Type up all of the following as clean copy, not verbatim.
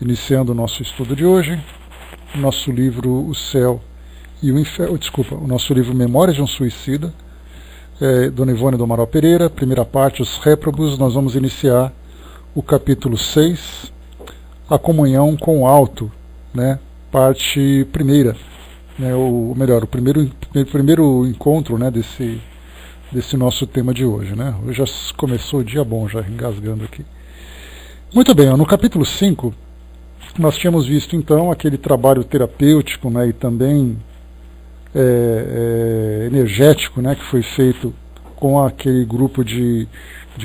iniciando o nosso estudo de hoje, o nosso livro O Céu e o Inferno, o nosso livro Memórias de um Suicida, Dona Ivone do Amaral Pereira, primeira parte, Os Réprobos. Nós vamos iniciar o capítulo 6, A Comunhão com o Alto, né, parte primeira, né, o primeiro encontro, né, desse nosso tema de hoje, né. Hoje já começou o dia bom, já engasgando aqui. Muito bem, no capítulo 5, nós tínhamos visto então aquele trabalho terapêutico, né, e também energético, né, que foi feito com aquele grupo de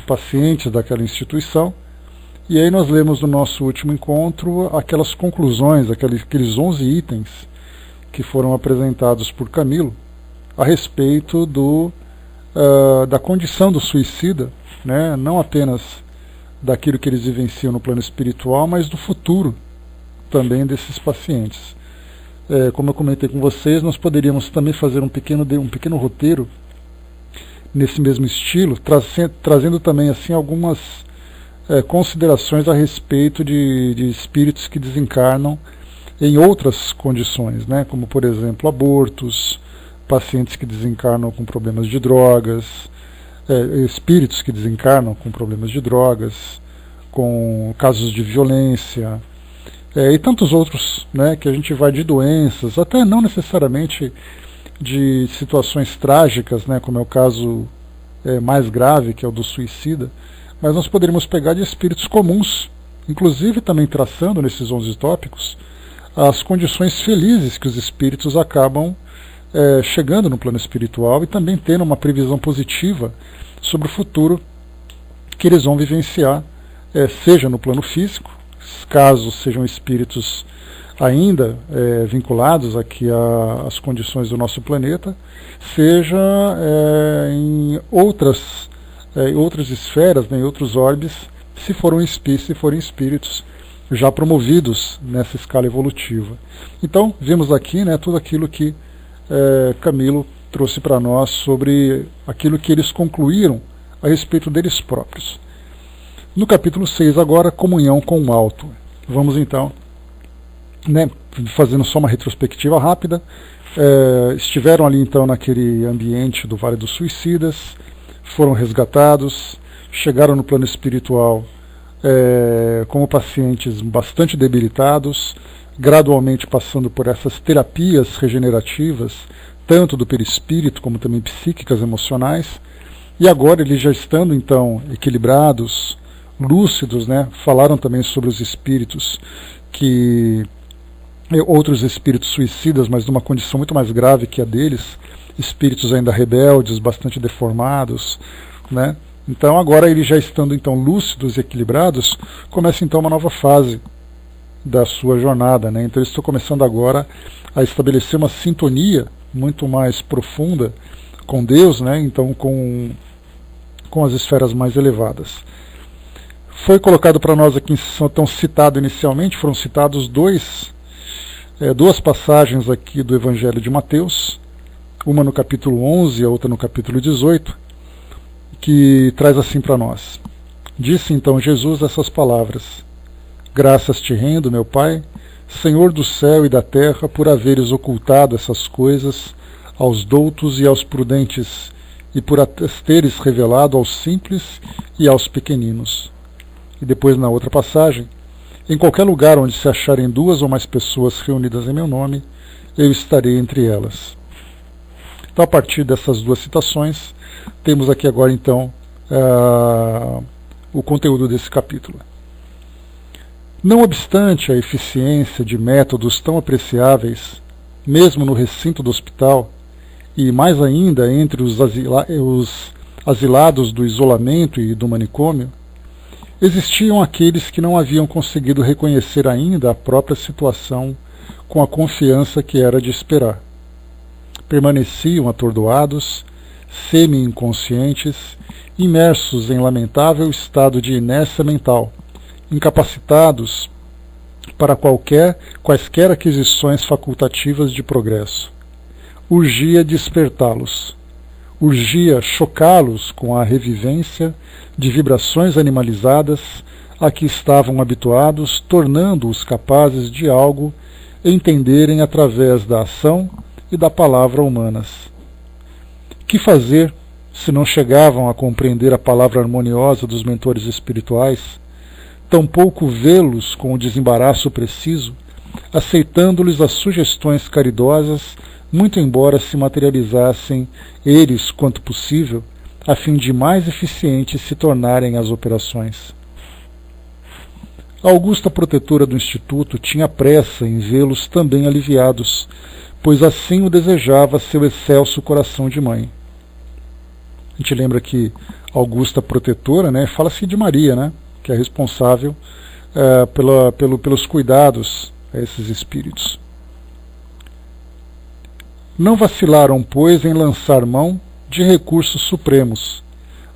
pacientes daquela instituição. E aí nós lemos no nosso último encontro aquelas conclusões, aqueles 11 itens que foram apresentados por Camilo a respeito da condição do suicida, né, não apenas daquilo que eles vivenciam no plano espiritual, mas do futuro também desses pacientes. Como eu comentei com vocês, nós poderíamos também fazer um pequeno roteiro nesse mesmo estilo, trazendo também assim algumas considerações a respeito de espíritos que desencarnam em outras condições, né? Como por exemplo abortos, pacientes que desencarnam com problemas de drogas, espíritos que desencarnam com problemas de drogas, com casos de violência, e tantos outros, né, que a gente vai de doenças, até não necessariamente de situações trágicas, né, como é o caso mais grave, que é o do suicida, mas nós poderíamos pegar de espíritos comuns, inclusive também traçando nesses 11 tópicos as condições felizes que os espíritos acabam chegando no plano espiritual e também tendo uma previsão positiva sobre o futuro que eles vão vivenciar, seja no plano físico, caso sejam espíritos ainda vinculados aqui às condições do nosso planeta, seja em outras esferas, né, em outros orbes, se forem espíritos já promovidos nessa escala evolutiva. Então, vimos aqui, né, tudo aquilo que Camilo trouxe para nós sobre aquilo que eles concluíram a respeito deles próprios. No capítulo 6 agora, Comunhão com o Alto. Vamos então, né, fazendo só uma retrospectiva rápida. Estiveram ali então naquele ambiente do Vale dos Suicidas, foram resgatados, chegaram no plano espiritual como pacientes bastante debilitados, gradualmente passando por essas terapias regenerativas, tanto do perispírito como também psíquicas, emocionais, e agora eles já estando então equilibrados, lúcidos, né, falaram também sobre os espíritos outros espíritos suicidas, mas numa condição muito mais grave que a deles, espíritos ainda rebeldes, bastante deformados, né? Então agora eles já estando então lúcidos e equilibrados, começa então uma nova fase da sua jornada, né? Então eles estão começando agora a estabelecer uma sintonia muito mais profunda com Deus, né? Então com as esferas mais elevadas. Foi colocado para nós aqui, então citado inicialmente, foram citados duas passagens aqui do Evangelho de Mateus, uma no capítulo 11 e a outra no capítulo 18, que traz assim para nós. Disse então Jesus essas palavras: Graças te rendo, meu Pai, Senhor do céu e da terra, por haveres ocultado essas coisas aos doutos e aos prudentes, e por as teres revelado aos simples e aos pequeninos. E depois na outra passagem: Em qualquer lugar onde se acharem 2 ou mais pessoas reunidas em meu nome, eu estarei entre elas. Então, a partir dessas duas citações, temos aqui agora então o conteúdo desse capítulo. Não obstante a eficiência de métodos tão apreciáveis, mesmo no recinto do hospital, e mais ainda entre os asilados do isolamento e do manicômio, existiam aqueles que não haviam conseguido reconhecer ainda a própria situação com a confiança que era de esperar. Permaneciam atordoados, semi-inconscientes, imersos em lamentável estado de inércia mental, incapacitados para quaisquer aquisições facultativas de progresso. Urgia despertá-los. Urgia chocá-los com a revivência de vibrações animalizadas a que estavam habituados, tornando-os capazes de algo entenderem através da ação e da palavra humanas. Que fazer se não chegavam a compreender a palavra harmoniosa dos mentores espirituais, tampouco vê-los com o desembaraço preciso, aceitando-lhes as sugestões caridosas, muito embora se materializassem eles quanto possível, a fim de mais eficientes se tornarem as operações. A augusta protetora do Instituto tinha pressa em vê-los também aliviados, pois assim o desejava seu excelso coração de mãe. A gente lembra que a augusta protetora, né, fala-se de Maria, né, que é responsável pelos cuidados a esses espíritos. Não vacilaram, pois, em lançar mão de recursos supremos,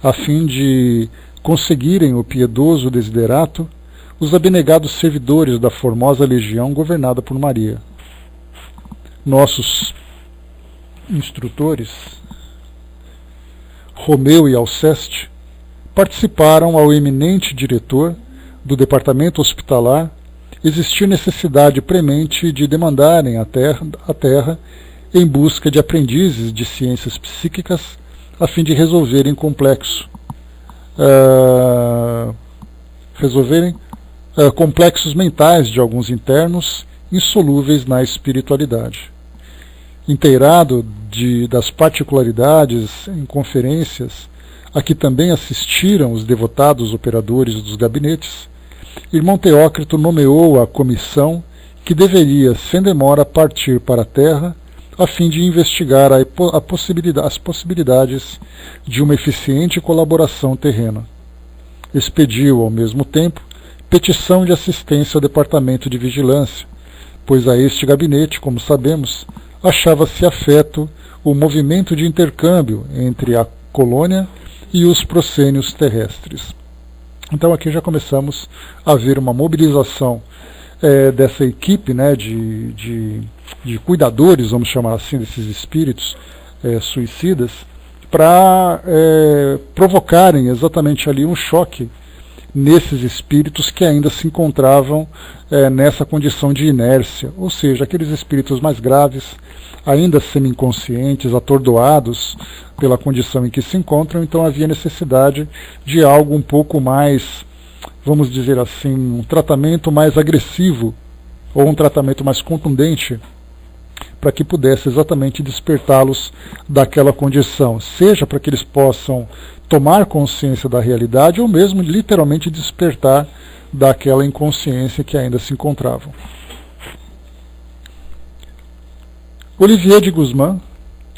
a fim de conseguirem o piedoso desiderato os abnegados servidores da formosa legião governada por Maria. Nossos instrutores, Romeu e Alceste, participaram ao eminente diretor do departamento hospitalar existir necessidade premente de demandarem a terra em busca de aprendizes de ciências psíquicas a fim de resolverem complexos mentais de alguns internos insolúveis na espiritualidade. Inteirado das particularidades em conferências a que também assistiram os devotados operadores dos gabinetes, irmão Teócrito nomeou a comissão que deveria, sem demora, partir para a Terra a fim de investigar as possibilidades de uma eficiente colaboração terrena. Expediu, ao mesmo tempo, petição de assistência ao Departamento de Vigilância, pois a este gabinete, como sabemos, achava-se afeto o movimento de intercâmbio entre a colônia e os proscênios terrestres. Então aqui já começamos a ver uma mobilização dessa equipe, né, de cuidadores, vamos chamar assim, desses espíritos suicidas, para provocarem exatamente ali um choque nesses espíritos que ainda se encontravam nessa condição de inércia, ou seja, aqueles espíritos mais graves, ainda semi-inconscientes, atordoados pela condição em que se encontram. Então havia necessidade de algo um pouco mais, vamos dizer assim, um tratamento mais agressivo, ou um tratamento mais contundente, para que pudesse exatamente despertá-los daquela condição, seja para que eles possam tomar consciência da realidade, ou mesmo literalmente despertar daquela inconsciência que ainda se encontravam. Olivier de Guzmán,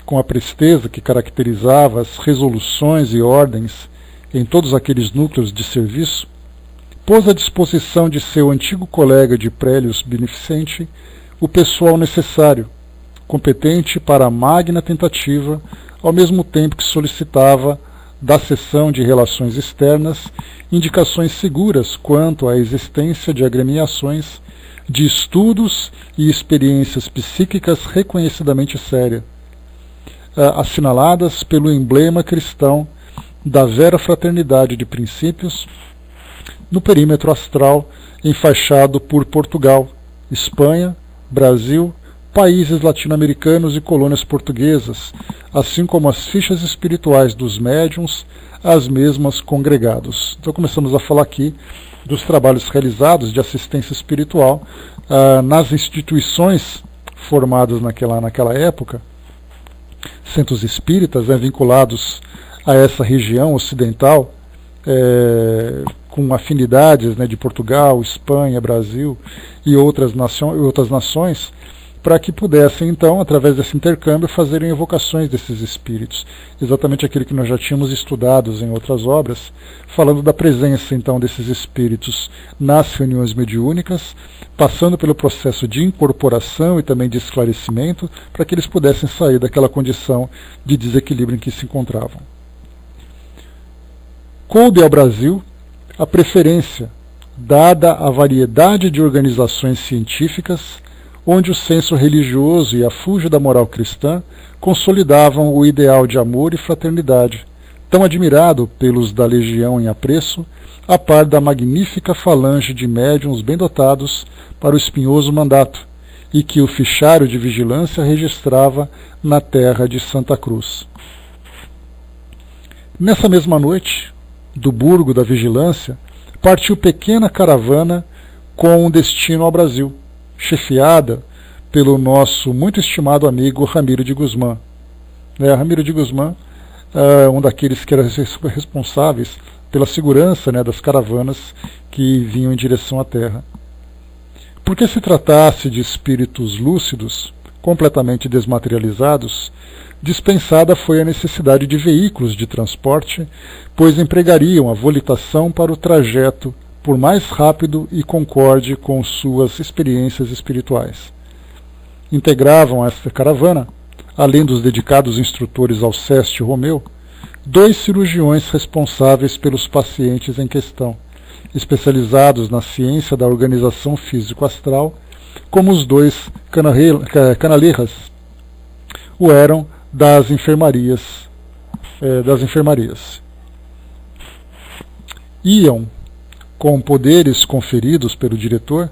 com a presteza que caracterizava as resoluções e ordens em todos aqueles núcleos de serviço, pôs à disposição de seu antigo colega de prélios beneficente o pessoal necessário, competente para a magna tentativa, ao mesmo tempo que solicitava da seção de relações externas indicações seguras quanto à existência de agremiações de estudos e experiências psíquicas reconhecidamente sérias, assinaladas pelo emblema cristão da vera fraternidade de princípios no perímetro astral enfaixado por Portugal, Espanha, Brasil, países latino-americanos e colônias portuguesas, assim como as fichas espirituais dos médiuns, as mesmas congregados. Então começamos a falar aqui dos trabalhos realizados de assistência espiritual nas instituições formadas naquela época, centros espíritas, vinculados a essa região ocidental, com afinidades, de Portugal, Espanha, Brasil e outras nações, para que pudessem, então, através desse intercâmbio, fazerem evocações desses espíritos. Exatamente aquilo que nós já tínhamos estudado em outras obras, falando da presença, então, desses espíritos nas reuniões mediúnicas, passando pelo processo de incorporação e também de esclarecimento, para que eles pudessem sair daquela condição de desequilíbrio em que se encontravam. Coube ao Brasil a preferência dada à variedade de organizações científicas, onde o senso religioso e a fuga da moral cristã consolidavam o ideal de amor e fraternidade, tão admirado pelos da legião em apreço, a par da magnífica falange de médiuns bem dotados para o espinhoso mandato, e que o fichário de vigilância registrava na terra de Santa Cruz. Nessa mesma noite, do Burgo da Vigilância, partiu pequena caravana com destino ao Brasil, chefiada pelo nosso muito estimado amigo Ramiro de Guzmán. Ramiro de Guzmán, um daqueles que eram responsáveis pela segurança, das caravanas que vinham em direção à Terra. Porque se tratasse de espíritos lúcidos, completamente desmaterializados, dispensada foi a necessidade de veículos de transporte, pois empregariam a volitação para o trajeto por mais rápido e concorde com suas experiências espirituais. Integravam esta caravana, além dos dedicados instrutores Alceste e Romeu, 2 cirurgiões responsáveis pelos pacientes em questão, especializados na ciência da organização físico-astral, como os 2 canaleiras o eram das enfermarias. Iam, com poderes conferidos pelo diretor,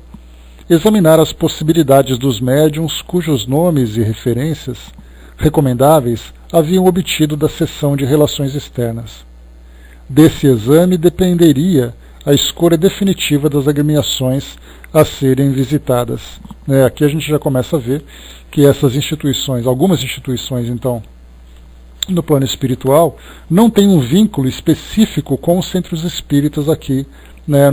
examinar as possibilidades dos médiuns cujos nomes e referências recomendáveis haviam obtido da seção de relações externas. Desse exame dependeria a escolha definitiva das agremiações a serem visitadas. Aqui a gente já começa a ver que essas instituições, algumas instituições então, no plano espiritual, não têm um vínculo específico com os centros espíritas aqui, na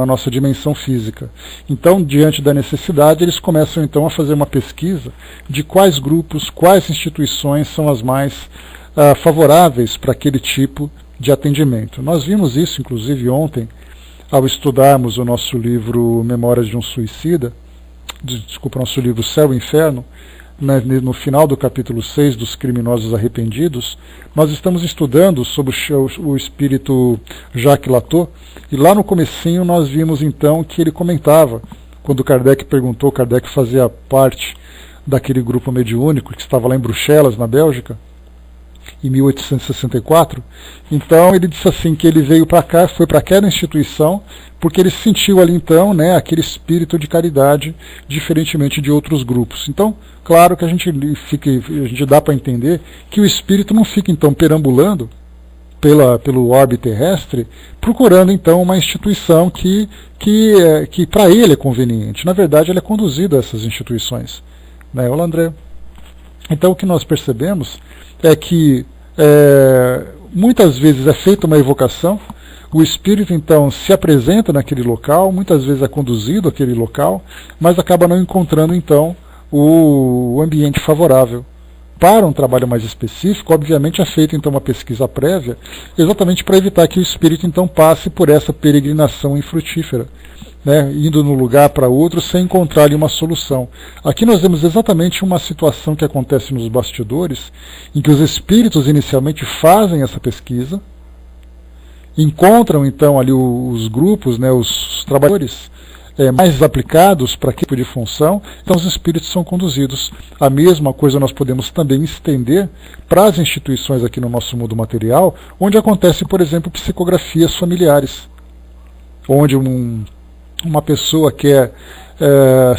nossa dimensão física. Então, diante da necessidade, eles começam então a fazer uma pesquisa de quais grupos, quais instituições são as mais favoráveis para aquele tipo de atendimento. Nós vimos isso, inclusive, ontem, ao estudarmos o nosso livro Memórias de um Suicida, nosso livro Céu e Inferno, no final do capítulo 6 dos Criminosos Arrependidos, nós estamos estudando sobre o espírito Jacques Latot, e lá no comecinho nós vimos então que ele comentava, quando Kardec perguntou, Kardec fazia parte daquele grupo mediúnico que estava lá em Bruxelas, na Bélgica, em 1864, então ele disse assim que ele veio para cá, foi para aquela instituição, porque ele sentiu ali então, aquele espírito de caridade, diferentemente de outros grupos. Então, claro que a gente dá para entender que o espírito não fica então perambulando pelo orbe terrestre, procurando então uma instituição que para ele é conveniente. Na verdade, ele é conduzido a essas instituições. Olá, André. Então, o que nós percebemos é que muitas vezes é feita uma evocação, o espírito então se apresenta naquele local, muitas vezes é conduzido àquele local, mas acaba não encontrando então o ambiente favorável. Para um trabalho mais específico, obviamente é feita então uma pesquisa prévia, exatamente para evitar que o espírito então passe por essa peregrinação infrutífera, indo de um lugar para outro sem encontrar ali uma solução. Aqui nós vemos exatamente uma situação que acontece nos bastidores, em que os espíritos inicialmente fazem essa pesquisa, encontram então ali os grupos, os trabalhadores mais aplicados para aquele tipo de função, então os espíritos são conduzidos. A mesma coisa nós podemos também estender para as instituições aqui no nosso mundo material, onde acontece, por exemplo, psicografias familiares, onde uma pessoa quer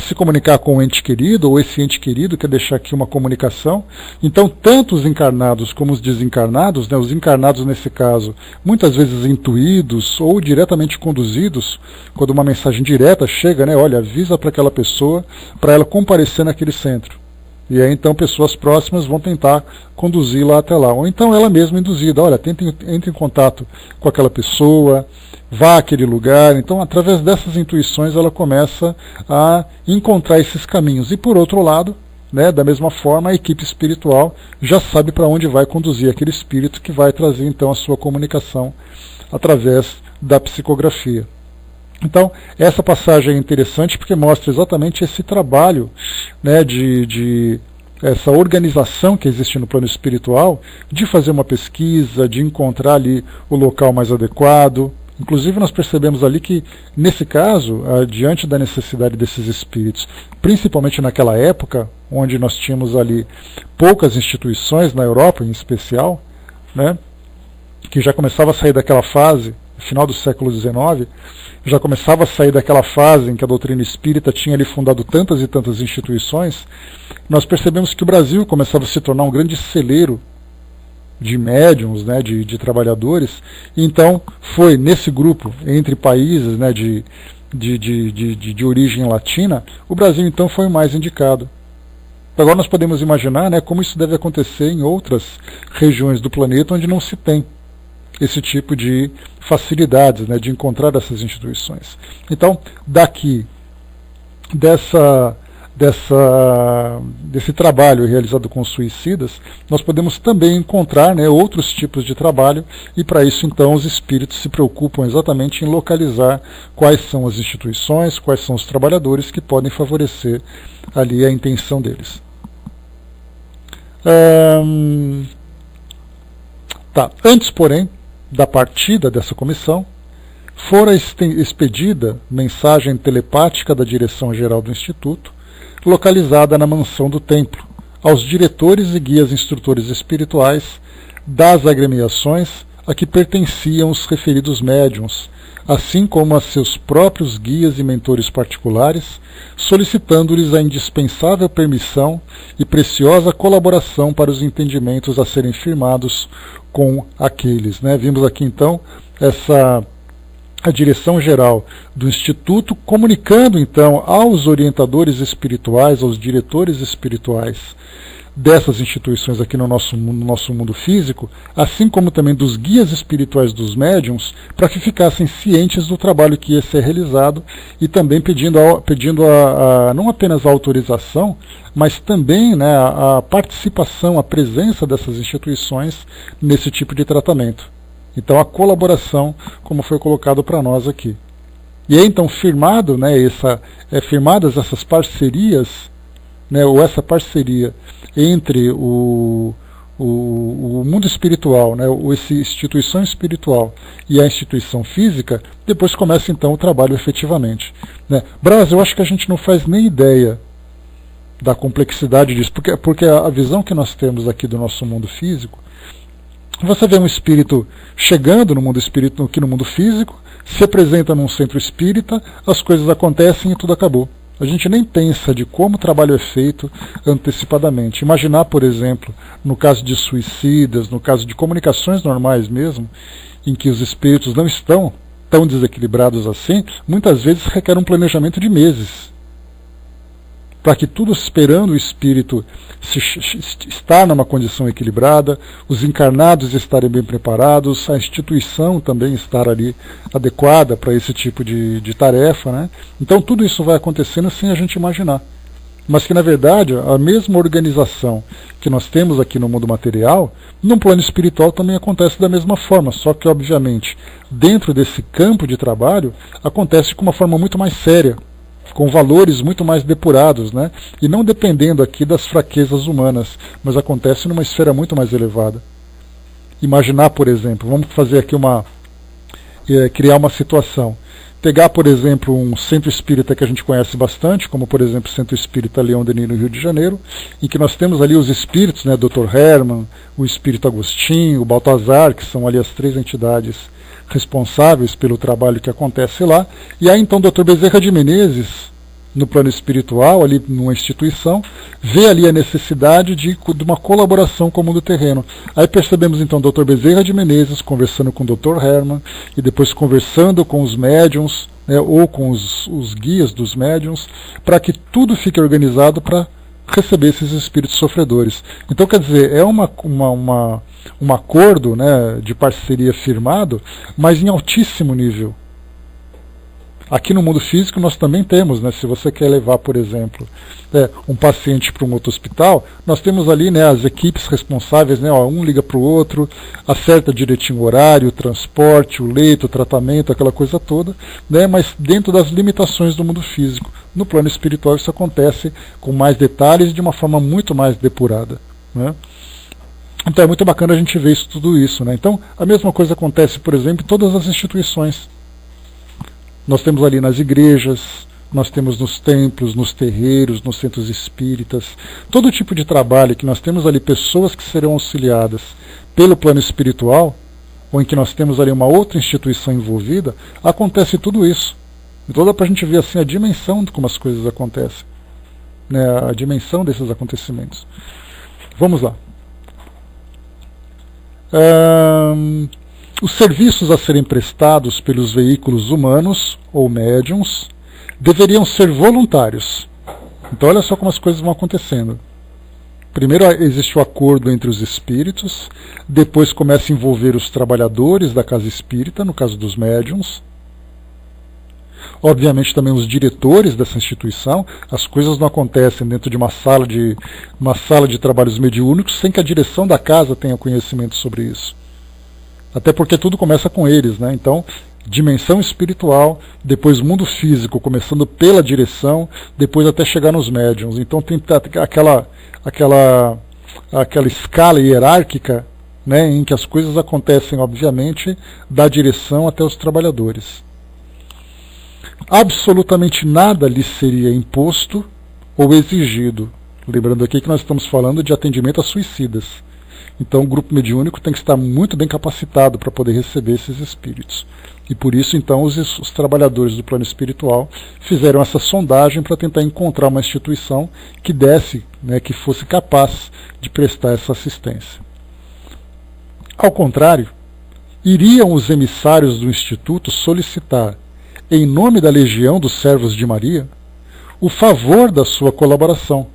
se comunicar com um ente querido, ou esse ente querido quer deixar aqui uma comunicação. Então, tanto os encarnados como os desencarnados, os encarnados nesse caso, muitas vezes intuídos ou diretamente conduzidos, quando uma mensagem direta chega, olha, avisa para aquela pessoa, para ela comparecer naquele centro. E aí então pessoas próximas vão tentar conduzi-la até lá. Ou então ela mesma induzida, olha, entre em contato com aquela pessoa, vá àquele lugar. Então, através dessas intuições, ela começa a encontrar esses caminhos. E por outro lado, da mesma forma, a equipe espiritual já sabe para onde vai conduzir aquele espírito que vai trazer então a sua comunicação através da psicografia. Então, essa passagem é interessante porque mostra exatamente esse trabalho, essa organização que existe no plano espiritual, de fazer uma pesquisa, de encontrar ali o local mais adequado. Inclusive nós percebemos ali que, nesse caso, diante da necessidade desses espíritos, principalmente naquela época, onde nós tínhamos ali poucas instituições, na Europa em especial, que já começava a sair daquela fase, final do século XIX, já começava a sair daquela fase em que a doutrina espírita tinha ali fundado tantas e tantas instituições, nós percebemos que o Brasil começava a se tornar um grande celeiro de médiums, né, de trabalhadores. Então foi nesse grupo, entre países, né, de origem latina, o Brasil então foi o mais indicado. Agora nós podemos imaginar, né, como isso deve acontecer em outras regiões do planeta onde não se tem esse tipo de facilidades, né, de encontrar essas instituições. Então, daqui, desse trabalho realizado com suicidas, nós podemos também encontrar, né, outros tipos de trabalho, e para isso então os espíritos se preocupam exatamente em localizar quais são as instituições, quais são os trabalhadores que podem favorecer ali a intenção deles. Antes, porém, da partida dessa comissão, fora expedida mensagem telepática da direção-geral do Instituto, localizada na mansão do templo, aos diretores e guias instrutores espirituais das agremiações a que pertenciam os referidos médiuns, assim como a seus próprios guias e mentores particulares, solicitando-lhes a indispensável permissão e preciosa colaboração para os entendimentos a serem firmados com aqueles. Né? Vimos aqui então a direção-geral do Instituto comunicando então aos orientadores espirituais, aos diretores espirituais dessas instituições aqui no nosso mundo físico, assim como também dos guias espirituais dos médiums, para que ficassem cientes do trabalho que ia ser realizado e também pedindo não apenas a autorização, mas também, né, a participação, a presença dessas instituições nesse tipo de tratamento. Então a colaboração, como foi colocado para nós aqui. E é então firmado, né, firmadas essas parcerias, né, ou essa parceria entre o mundo espiritual, né, essa instituição espiritual e a instituição física, depois começa então o trabalho efetivamente. Né. Brás, eu acho que a gente não faz nem ideia da complexidade disso, porque a visão que nós temos aqui do nosso mundo físico, você vê um espírito chegando no mundo espírito, aqui no mundo físico, se apresenta num centro espírita, as coisas acontecem e tudo acabou. A gente nem pensa de como o trabalho é feito antecipadamente. Imaginar, por exemplo, no caso de suicidas, no caso de comunicações normais mesmo, em que os espíritos não estão tão desequilibrados assim, muitas vezes requer um planejamento de meses, para que tudo esperando o espírito estar numa condição equilibrada, os encarnados estarem bem preparados, a instituição também estar ali adequada para esse tipo de tarefa, né? Então tudo isso vai acontecendo sem a gente imaginar. Mas que na verdade a mesma organização que nós temos aqui no mundo material, no plano espiritual também acontece da mesma forma, só que obviamente dentro desse campo de trabalho acontece com uma forma muito mais séria, com valores muito mais depurados, né? E não dependendo aqui das fraquezas humanas, mas acontece numa esfera muito mais elevada. Imaginar, por exemplo, vamos fazer aqui criar uma situação. Pegar, por exemplo, um centro espírita que a gente conhece bastante, como por exemplo o Centro Espírita Leão Denis no Rio de Janeiro, em que nós temos ali os espíritos, né, Dr. Herman, o Espírito Agostinho, o Baltazar, que são ali as três entidades responsáveis pelo trabalho que acontece lá, e aí então o Dr. Bezerra de Menezes, no plano espiritual, ali numa instituição, vê ali a necessidade de uma colaboração com o mundo terreno. Aí percebemos então o Dr. Bezerra de Menezes conversando com o Dr. Herman, e depois conversando com os médiuns, né, ou com os guias dos médiuns, para que tudo fique organizado para receber esses espíritos sofredores. Então, quer dizer, é um acordo, né, de parceria firmado, mas em altíssimo nível. Aqui no mundo físico nós também temos, né, se você quer levar, por exemplo, um paciente para um outro hospital, nós temos ali, né, as equipes responsáveis, né, um liga para o outro, acerta direitinho o horário, o transporte, o leito, o tratamento, aquela coisa toda, né, mas dentro das limitações do mundo físico. No plano espiritual isso acontece com mais detalhes e de uma forma muito mais depurada, né? Então é muito bacana a gente ver tudo isso, né? Então a mesma coisa acontece, por exemplo, em todas as instituições. Nós temos ali nas igrejas, nós temos nos templos, nos terreiros, nos centros espíritas, todo tipo de trabalho que nós temos ali, pessoas que serão auxiliadas pelo plano espiritual, ou em que nós temos ali uma outra instituição envolvida, acontece tudo isso. Então dá para a gente ver assim a dimensão de como as coisas acontecem, né, a dimensão desses acontecimentos. Vamos lá. Os serviços a serem prestados pelos veículos humanos ou médiums deveriam ser voluntários. Então olha só como as coisas vão acontecendo. Primeiro existe o acordo entre os espíritos, depois começa a envolver os trabalhadores da casa espírita, no caso dos médiums, obviamente também os diretores dessa instituição. As coisas não acontecem dentro de uma sala de trabalhos mediúnicos sem que a direção da casa tenha conhecimento sobre isso. Até porque tudo começa com eles, né? Então, dimensão espiritual, depois mundo físico, começando pela direção, depois até chegar nos médiums. Então tem aquela escala hierárquica, né, em que as coisas acontecem, obviamente, da direção até os trabalhadores. Absolutamente nada lhes seria imposto ou exigido. Lembrando aqui que nós estamos falando de atendimento a suicidas. Então o grupo mediúnico tem que estar muito bem capacitado para poder receber esses espíritos. E por isso, então, os trabalhadores do plano espiritual fizeram essa sondagem para tentar encontrar uma instituição que desse, né, que fosse capaz de prestar essa assistência. Ao contrário, iriam os emissários do Instituto solicitar, em nome da Legião dos Servos de Maria, o favor da sua colaboração,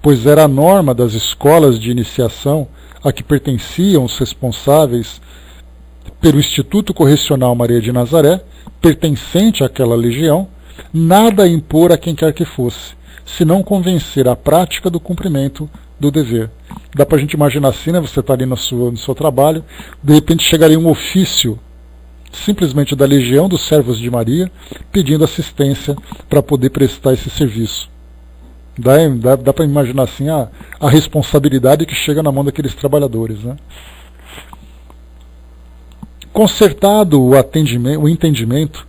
pois era a norma das escolas de iniciação a que pertenciam os responsáveis pelo Instituto Correcional Maria de Nazaré, pertencente àquela legião, nada a impor a quem quer que fosse, senão convencer a prática do cumprimento do dever. Dá para a gente imaginar assim, né? Você está ali no seu trabalho, de repente chegaria um ofício simplesmente da Legião dos Servos de Maria, pedindo assistência para poder prestar esse serviço. Dá para imaginar assim a responsabilidade que chega na mão daqueles trabalhadores, né? Consertado o entendimento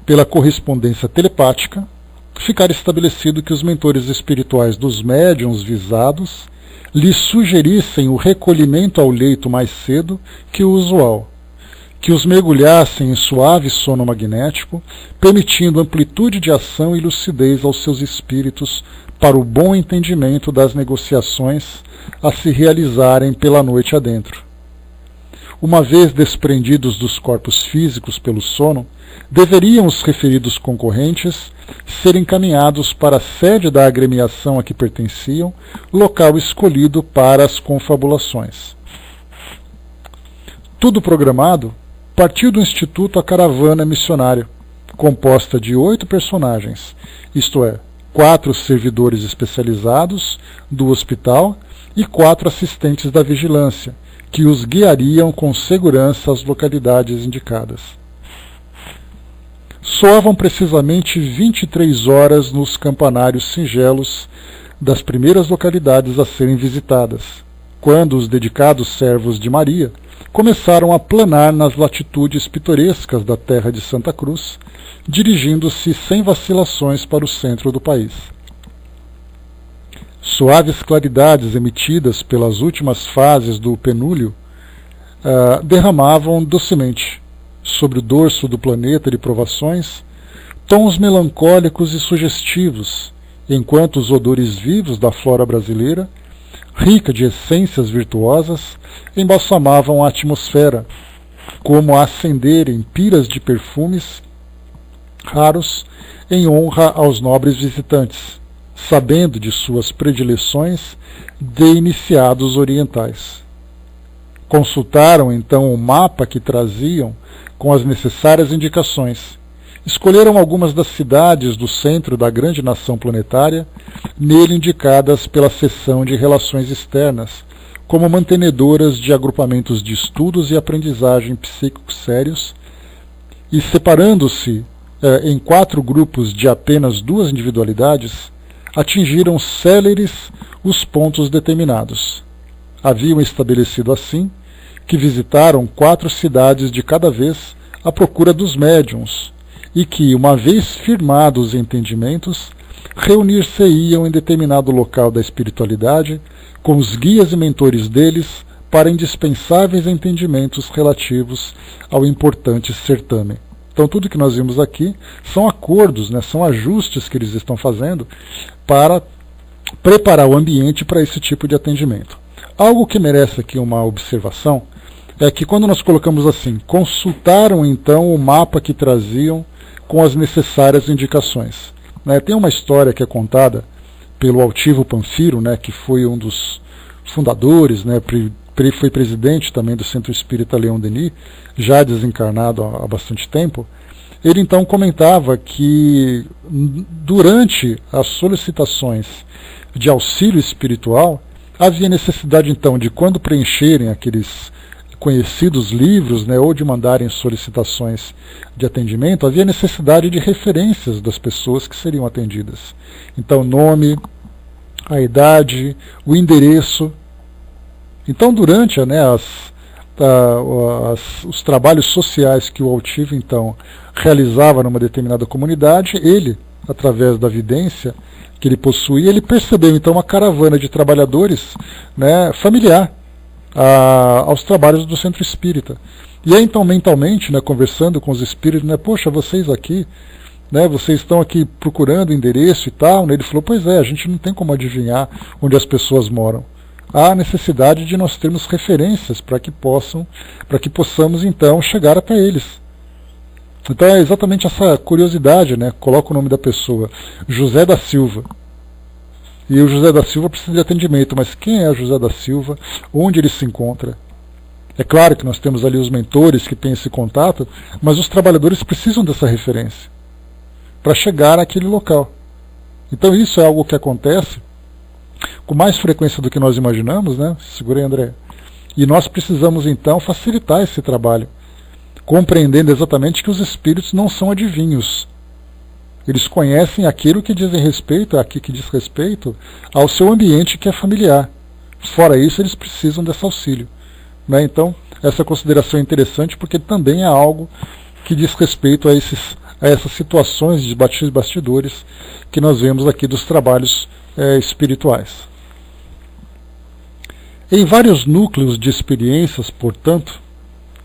pela correspondência telepática, ficar estabelecido que os mentores espirituais dos médiuns visados lhes sugerissem o recolhimento ao leito mais cedo que o usual, que os mergulhassem em suave sono magnético, permitindo amplitude de ação e lucidez aos seus espíritos para o bom entendimento das negociações a se realizarem pela noite adentro. Uma vez desprendidos dos corpos físicos pelo sono, deveriam os referidos concorrentes ser encaminhados para a sede da agremiação a que pertenciam, local escolhido para as confabulações. Tudo programado, partiu do Instituto a caravana missionária, composta de 8 personagens, isto é, 4 servidores especializados do hospital e 4 assistentes da vigilância, que os guiariam com segurança às localidades indicadas. Soavam precisamente 23 horas nos campanários singelos das primeiras localidades a serem visitadas, quando os dedicados servos de Maria começaram a planar nas latitudes pitorescas da terra de Santa Cruz, dirigindo-se sem vacilações para o centro do país. Suaves claridades emitidas pelas últimas fases do penúlio derramavam docemente sobre o dorso do planeta de provações tons melancólicos e sugestivos, enquanto os odores vivos da flora brasileira, rica de essências virtuosas, embalsamavam a atmosfera, como a acenderem piras de perfumes raros em honra aos nobres visitantes, sabendo de suas predileções de iniciados orientais. Consultaram então o mapa que traziam com as necessárias indicações. Escolheram algumas das cidades do centro da grande nação planetária, nele indicadas pela seção de Relações Externas, como mantenedoras de agrupamentos de estudos e aprendizagem psíquicos sérios, e separando-se em 4 grupos de apenas 2 individualidades, atingiram céleres os pontos determinados. Haviam estabelecido assim que visitaram 4 cidades de cada vez à procura dos médiuns, e que, uma vez firmados os entendimentos, reunir-se-iam em determinado local da espiritualidade com os guias e mentores deles para indispensáveis entendimentos relativos ao importante certame. Então tudo que nós vimos aqui são acordos, né, são ajustes que eles estão fazendo para preparar o ambiente para esse tipo de atendimento. Algo que merece aqui uma observação é que quando nós colocamos assim, consultaram então o mapa que traziam com as necessárias indicações. Né, tem uma história que é contada pelo Altivo Panfiro, né, que foi um dos fundadores, né, foi presidente também do Centro Espírita Leon Denis, já desencarnado há bastante tempo. Ele então comentava que durante as solicitações de auxílio espiritual, havia necessidade então de, quando preencherem aqueles conhecidos livros, né, ou de mandarem solicitações de atendimento, havia necessidade de referências das pessoas que seriam atendidas. Então, nome, a idade, o endereço. Então, durante, né, os trabalhos sociais que o Altivo então realizava numa determinada comunidade, ele, através da vidência que ele possuía, ele percebeu então uma caravana de trabalhadores, né, familiar aos trabalhos do Centro Espírita. E aí então mentalmente, né, conversando com os espíritos, né, poxa, vocês aqui, né, vocês estão aqui procurando endereço e tal, né, ele falou, pois é, a gente não tem como adivinhar onde as pessoas moram. Há necessidade de nós termos referências para que possamos então chegar até eles. Então é exatamente essa curiosidade, né? Coloca o nome da pessoa, José da Silva. E o José da Silva precisa de atendimento, mas quem é José da Silva? Onde ele se encontra? É claro que nós temos ali os mentores que têm esse contato, mas os trabalhadores precisam dessa referência para chegar àquele local. Então isso é algo que acontece com mais frequência do que nós imaginamos, né? Segura aí, André. E nós precisamos então facilitar esse trabalho, compreendendo exatamente que os espíritos não são adivinhos. Eles conhecem aquilo que diz respeito ao seu ambiente que é familiar. Fora isso, eles precisam desse auxílio. Né? Então, essa consideração é interessante porque também é algo que diz respeito a essas situações de bastidores que nós vemos aqui dos trabalhos espirituais. Em vários núcleos de experiências, portanto,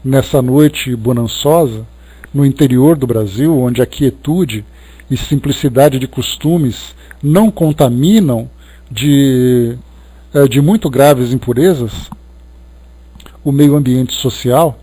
nessa noite bonançosa, no interior do Brasil, onde a quietude e simplicidade de costumes não contaminam de muito graves impurezas o meio ambiente social,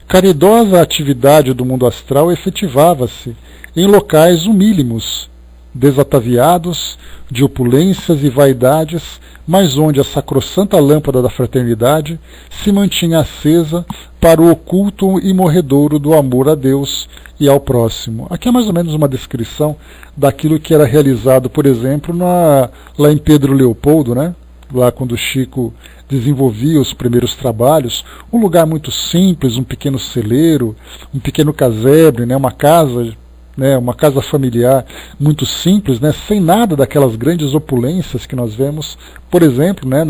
caridosa atividade do mundo astral efetivava-se em locais humílimos, desataviados de opulências e vaidades, mas onde a sacrossanta lâmpada da fraternidade se mantinha acesa para o oculto e morredouro do amor a Deus e ao próximo. Aqui é mais ou menos uma descrição daquilo que era realizado, por exemplo, lá em Pedro Leopoldo, né? Lá quando Chico desenvolvia os primeiros trabalhos, um lugar muito simples, um pequeno celeiro, um pequeno casebre, né? Uma casa familiar muito simples, né, sem nada daquelas grandes opulências que nós vemos, por exemplo, né,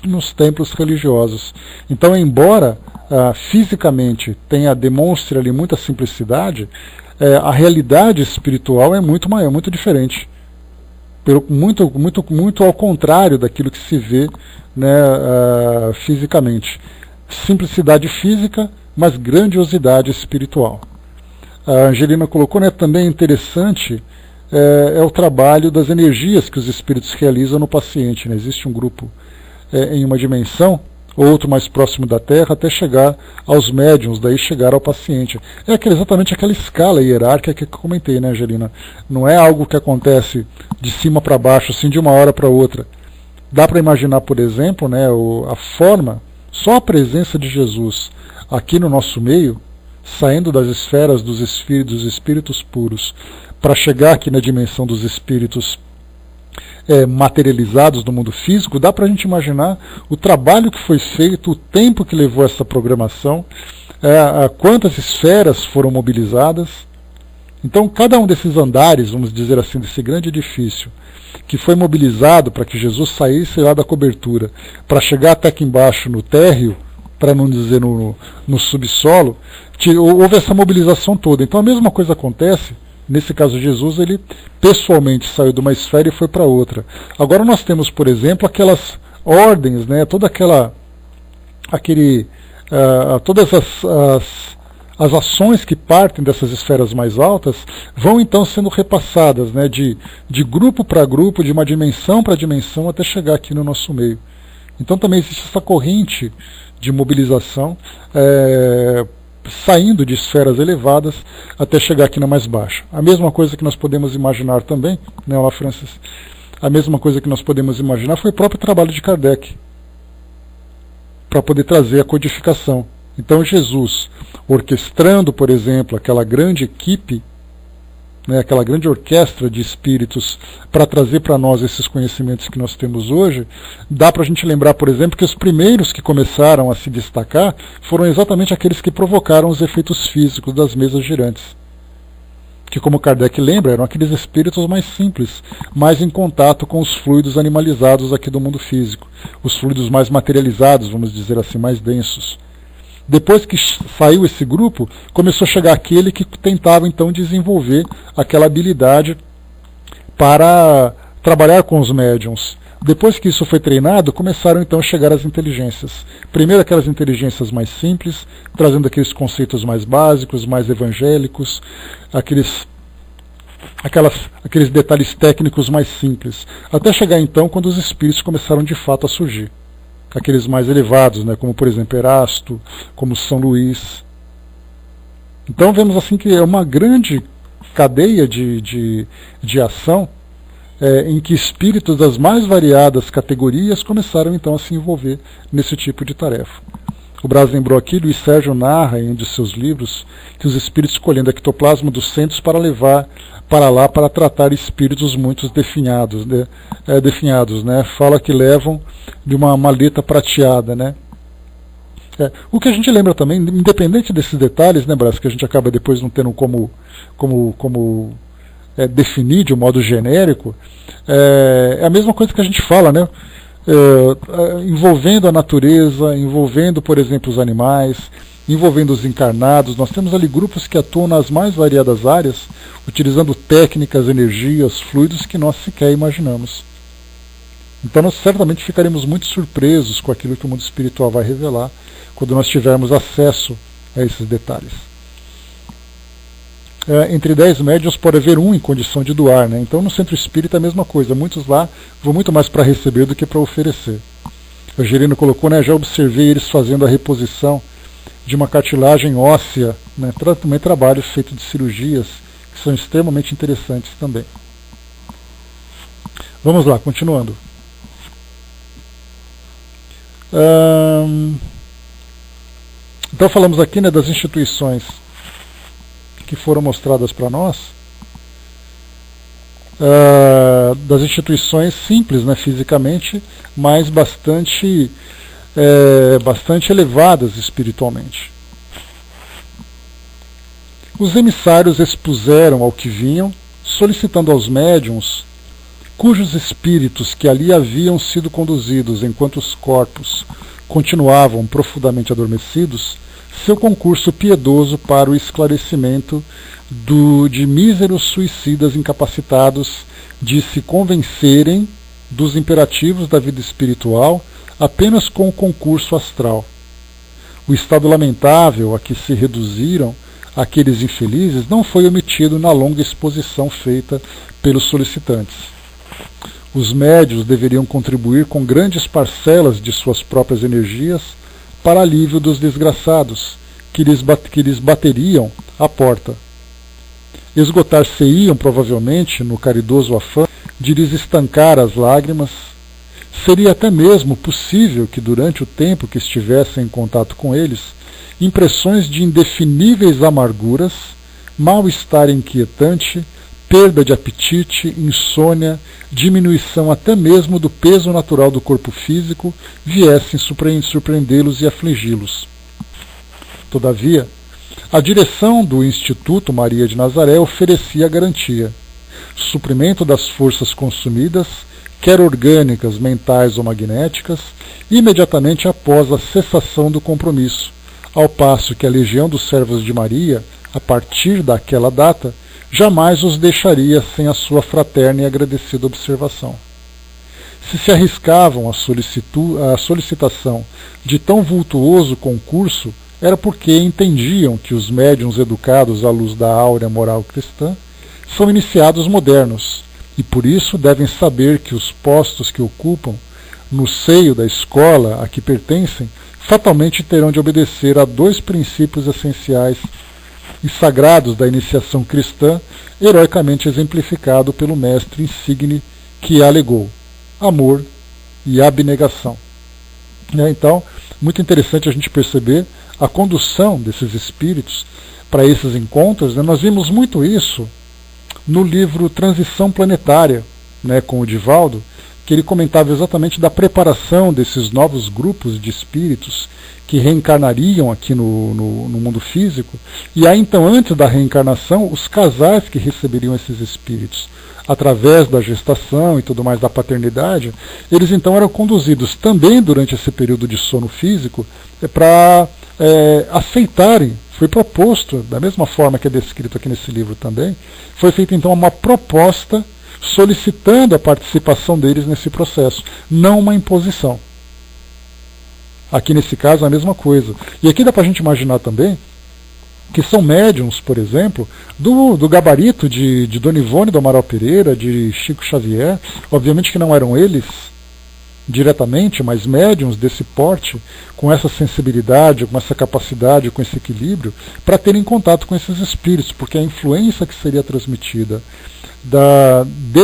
nos templos religiosos. Então, embora fisicamente demonstre ali muita simplicidade, a realidade espiritual é muito diferente. Muito ao contrário daquilo que se vê, né, fisicamente. Simplicidade física, mas grandiosidade espiritual. A Angelina colocou, né, também interessante é o trabalho das energias que os espíritos realizam no paciente. Né? Existe um grupo em uma dimensão, outro mais próximo da Terra, até chegar aos médiuns, daí chegar ao paciente. É exatamente aquela escala hierárquica que eu comentei, né, Angelina? Não é algo que acontece de cima para baixo, assim, de uma hora para outra. Dá para imaginar, por exemplo, né, a forma, só a presença de Jesus aqui no nosso meio, saindo das esferas dos espíritos puros, para chegar aqui na dimensão dos espíritos materializados no mundo físico, dá para a gente imaginar o trabalho que foi feito, o tempo que levou essa programação, quantas esferas foram mobilizadas. Então, cada um desses andares, vamos dizer assim, desse grande edifício, que foi mobilizado para que Jesus saísse lá da cobertura, para chegar até aqui embaixo no térreo, para não dizer no subsolo, houve essa mobilização toda. Então a mesma coisa acontece, nesse caso Jesus, ele pessoalmente saiu de uma esfera e foi para outra. Agora nós temos, por exemplo, aquelas ordens, né, toda aquela todas as ações que partem dessas esferas mais altas vão então sendo repassadas, né, de grupo para grupo, de uma dimensão para dimensão, até chegar aqui no nosso meio. Então também existe essa corrente de mobilização saindo de esferas elevadas até chegar aqui na mais baixa. A mesma coisa que nós podemos imaginar também, né, Olá Francis, a mesma coisa que nós podemos imaginar foi o próprio trabalho de Kardec, para poder trazer a codificação. Então Jesus, orquestrando, por exemplo, aquela grande equipe, né, aquela grande orquestra de espíritos para trazer para nós esses conhecimentos que nós temos hoje, dá para a gente lembrar, por exemplo, que os primeiros que começaram a se destacar foram exatamente aqueles que provocaram os efeitos físicos das mesas girantes. Que, como Kardec lembra, eram aqueles espíritos mais simples, mais em contato com os fluidos animalizados aqui do mundo físico, os fluidos mais materializados, vamos dizer assim, mais densos. Depois que saiu esse grupo, começou a chegar aquele que tentava então desenvolver aquela habilidade para trabalhar com os médiuns. Depois que isso foi treinado, começaram então a chegar as inteligências. Primeiro aquelas inteligências mais simples, trazendo aqueles conceitos mais básicos, mais evangélicos, aqueles detalhes técnicos mais simples. Até chegar então quando os espíritos começaram de fato a surgir. Aqueles mais elevados, né, como por exemplo Erasto, como São Luís. Então vemos assim que é uma grande cadeia de ação em que espíritos das mais variadas categorias começaram então a se envolver nesse tipo de tarefa. O Braz lembrou aqui, Luiz Sérgio narra em um de seus livros que os espíritos escolhendo o ectoplasma dos centros para levar para lá para tratar espíritos muito definhados, né? Fala que levam de uma maleta prateada, né? O que a gente lembra também, independente desses detalhes, né, Braz, que a gente acaba depois não tendo como definir de um modo genérico, é a mesma coisa que a gente fala, né? Envolvendo a natureza, envolvendo, por exemplo, os animais, envolvendo os encarnados. Nós temos ali grupos que atuam nas mais variadas áreas, utilizando técnicas, energias, fluidos que nós sequer imaginamos. Então nós certamente ficaremos muito surpresos com aquilo que o mundo espiritual vai revelar, quando nós tivermos acesso a esses detalhes. Entre 10 médiuns pode haver um em condição de doar, né? Então no centro espírita é a mesma coisa, muitos lá vão muito mais para receber do que para oferecer. O Gerino colocou, né, já observei eles fazendo a reposição de uma cartilagem óssea, né, também trabalhos feitos de cirurgias, que são extremamente interessantes também. Vamos lá, continuando. Então falamos aqui, né, das instituições que foram mostradas para nós, das instituições simples, né, fisicamente, mas bastante elevadas espiritualmente. Os emissários expuseram ao que vinham, solicitando aos médiuns, cujos espíritos que ali haviam sido conduzidos enquanto os corpos continuavam profundamente adormecidos, seu concurso piedoso para o esclarecimento de míseros suicidas incapacitados de se convencerem dos imperativos da vida espiritual apenas com o concurso astral. O estado lamentável a que se reduziram aqueles infelizes não foi omitido na longa exposição feita pelos solicitantes. Os médios deveriam contribuir com grandes parcelas de suas próprias energias para alívio dos desgraçados, que lhes bateriam à porta. Esgotar-se-iam, provavelmente, no caridoso afã de lhes estancar as lágrimas. Seria até mesmo possível que, durante o tempo que estivessem em contato com eles, impressões de indefiníveis amarguras, mal-estar inquietante, perda de apetite, insônia, diminuição até mesmo do peso natural do corpo físico viessem surpreendê-los e afligi-los. Todavia, a direção do Instituto Maria de Nazaré oferecia a garantia: suprimento das forças consumidas, quer orgânicas, mentais ou magnéticas, imediatamente após a cessação do compromisso, ao passo que a Legião dos Servos de Maria, a partir daquela data, jamais os deixaria sem a sua fraterna e agradecida observação. se arriscavam à solicitação de tão vultuoso concurso, era porque entendiam que os médiuns educados à luz da áurea moral cristã são iniciados modernos, e por isso devem saber que os postos que ocupam no seio da escola a que pertencem fatalmente terão de obedecer a 2 princípios essenciais e sagrados da iniciação cristã, heroicamente exemplificado pelo mestre insigne que alegou: amor e abnegação. Então, muito interessante a gente perceber a condução desses espíritos para esses encontros. Nós vimos muito isso no livro Transição Planetária, com o Divaldo, que ele comentava exatamente da preparação desses novos grupos de espíritos que reencarnariam aqui no mundo físico, e aí então, antes da reencarnação, os casais que receberiam esses espíritos, através da gestação e tudo mais, da paternidade, eles então eram conduzidos também durante esse período de sono físico para aceitarem. Foi proposto, da mesma forma que é descrito aqui nesse livro também, foi feita então uma proposta solicitando a participação deles nesse processo, não uma imposição. Aqui nesse caso a mesma coisa. E aqui dá para a gente imaginar também que são médiums, por exemplo, do gabarito de Dona Ivone do Amaral Pereira, de Chico Xavier. Obviamente que não eram eles diretamente, mas médiums desse porte, com essa sensibilidade, com essa capacidade, com esse equilíbrio, para terem contato com esses espíritos, porque a influência que seria transmitida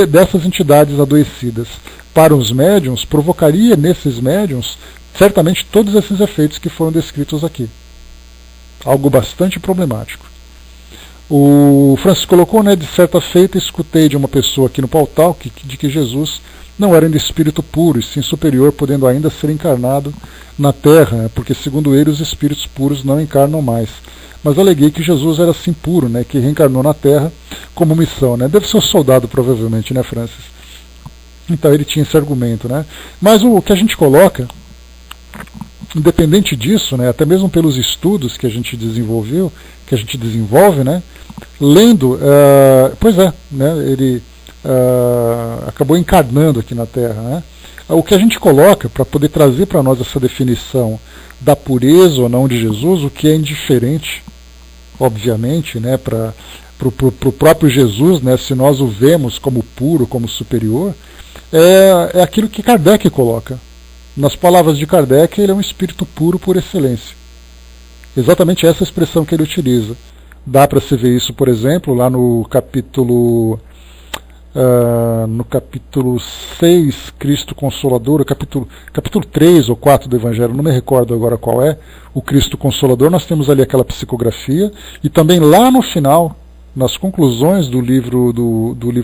dessas entidades adoecidas para os médiums provocaria nesses médiums certamente todos esses efeitos que foram descritos aqui. Algo bastante problemático. O Francisco colocou, de certa feita, escutei de uma pessoa aqui no Pautal de que Jesus não era ainda espírito puro, e sim superior, podendo ainda ser encarnado na Terra, porque segundo ele os espíritos puros não encarnam mais. Mas aleguei que Jesus era sim puro, que reencarnou na Terra como missão. Deve ser um soldado, provavelmente, Francis? Então ele tinha esse argumento. Mas o que a gente coloca, independente disso, até mesmo pelos estudos que a gente desenvolveu, que a gente desenvolve, lendo, ele acabou encarnando aqui na Terra. O que a gente coloca para poder trazer para nós essa definição da pureza ou não de Jesus, o que é indiferente, obviamente, para o próprio Jesus, se nós o vemos como puro, como superior, é aquilo que Kardec coloca. Nas palavras de Kardec, ele é um espírito puro por excelência. Exatamente essa expressão que ele utiliza. Dá para se ver isso, por exemplo, lá no capítulo 6, Cristo Consolador, capítulo 3 ou 4 do Evangelho, não me recordo agora qual é, o Cristo Consolador. Nós temos ali aquela psicografia, e também lá no final, nas conclusões do livro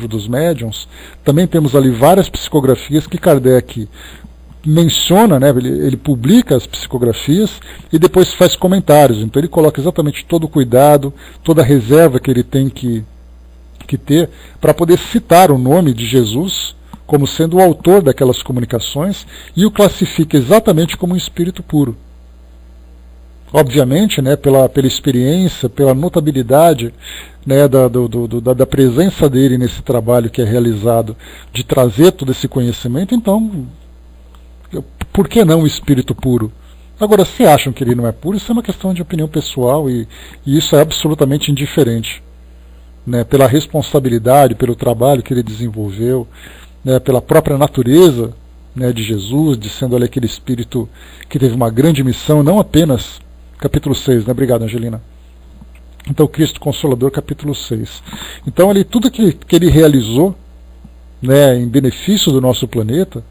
dos médiuns, também temos ali várias psicografias que Kardec menciona, ele publica as psicografias e depois faz comentários. Então ele coloca exatamente todo o cuidado, toda a reserva que ele tem que ter para poder citar o nome de Jesus como sendo o autor daquelas comunicações, e o classifica exatamente como um espírito puro. Obviamente, pela experiência, pela notabilidade da presença dele nesse trabalho que é realizado, de trazer todo esse conhecimento, então, por que não o espírito puro? Agora, se acham que ele não é puro, isso é uma questão de opinião pessoal, e isso é absolutamente indiferente. Pela responsabilidade, pelo trabalho que ele desenvolveu, pela própria natureza de Jesus, de sendo ali aquele espírito que teve uma grande missão, não apenas, capítulo 6, obrigado, Angelina. Então, Cristo Consolador, capítulo 6. Então, tudo que ele realizou em benefício do nosso planeta,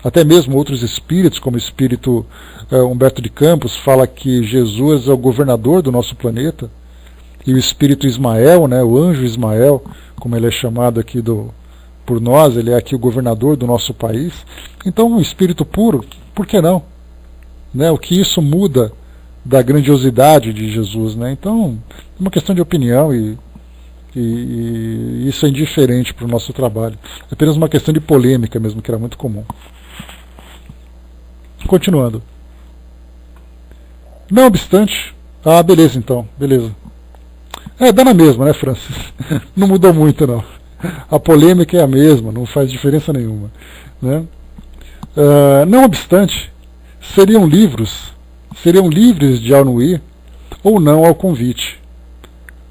até mesmo outros espíritos, como o espírito Humberto de Campos, fala que Jesus é o governador do nosso planeta, e o espírito Ismael, o anjo Ismael, como ele é chamado aqui por nós, ele é aqui o governador do nosso país. Então, um espírito puro, por que não? O que isso muda da grandiosidade de Jesus? Então, é uma questão de opinião, e isso é indiferente para o nosso trabalho. É apenas uma questão de polêmica mesmo, que era muito comum. Continuando. Não obstante... beleza então, beleza. Dá na mesma, Francis? Não mudou muito, não. A polêmica é a mesma, não faz diferença nenhuma. Não obstante, seriam livres de anuir ou não ao convite.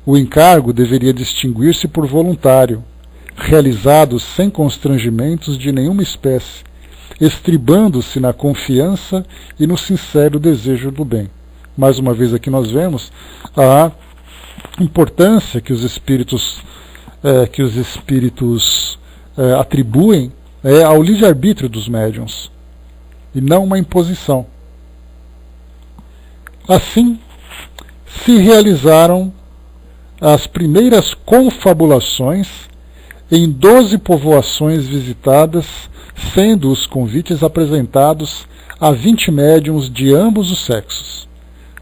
O encargo deveria distinguir-se por voluntário, realizado sem constrangimentos de nenhuma espécie, estribando-se na confiança e no sincero desejo do bem. Mais uma vez aqui nós vemos a importância que os espíritos atribuem ao livre-arbítrio dos médiuns, e não uma imposição. Assim, se realizaram as primeiras confabulações em 12 povoações visitadas, sendo os convites apresentados a 20 médiuns de ambos os sexos.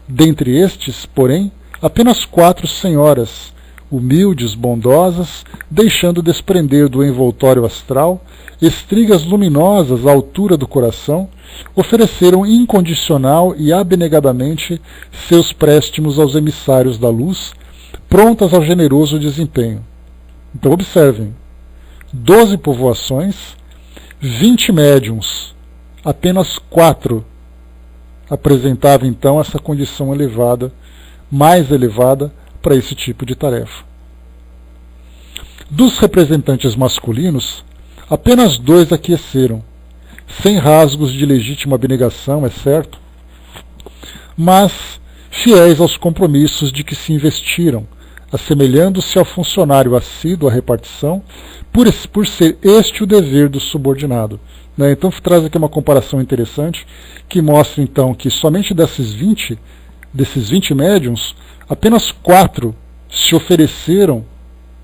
Dentre estes, porém, apenas 4 senhoras, humildes, bondosas, deixando desprender do envoltório astral estrigas luminosas à altura do coração, ofereceram incondicional e abnegadamente seus préstimos aos emissários da luz, prontas ao generoso desempenho. Então observem, 12 povoações, 20 médiuns, apenas 4 apresentavam então essa condição elevada, mais elevada, para esse tipo de tarefa. Dos representantes masculinos, apenas 2 aqueceram, sem rasgos de legítima abnegação, é certo, mas fiéis aos compromissos de que se investiram, assemelhando-se ao funcionário assíduo à repartição, por ser este o dever do subordinado. Então traz aqui uma comparação interessante, que mostra então que somente desses 20 médiuns, apenas 4 se ofereceram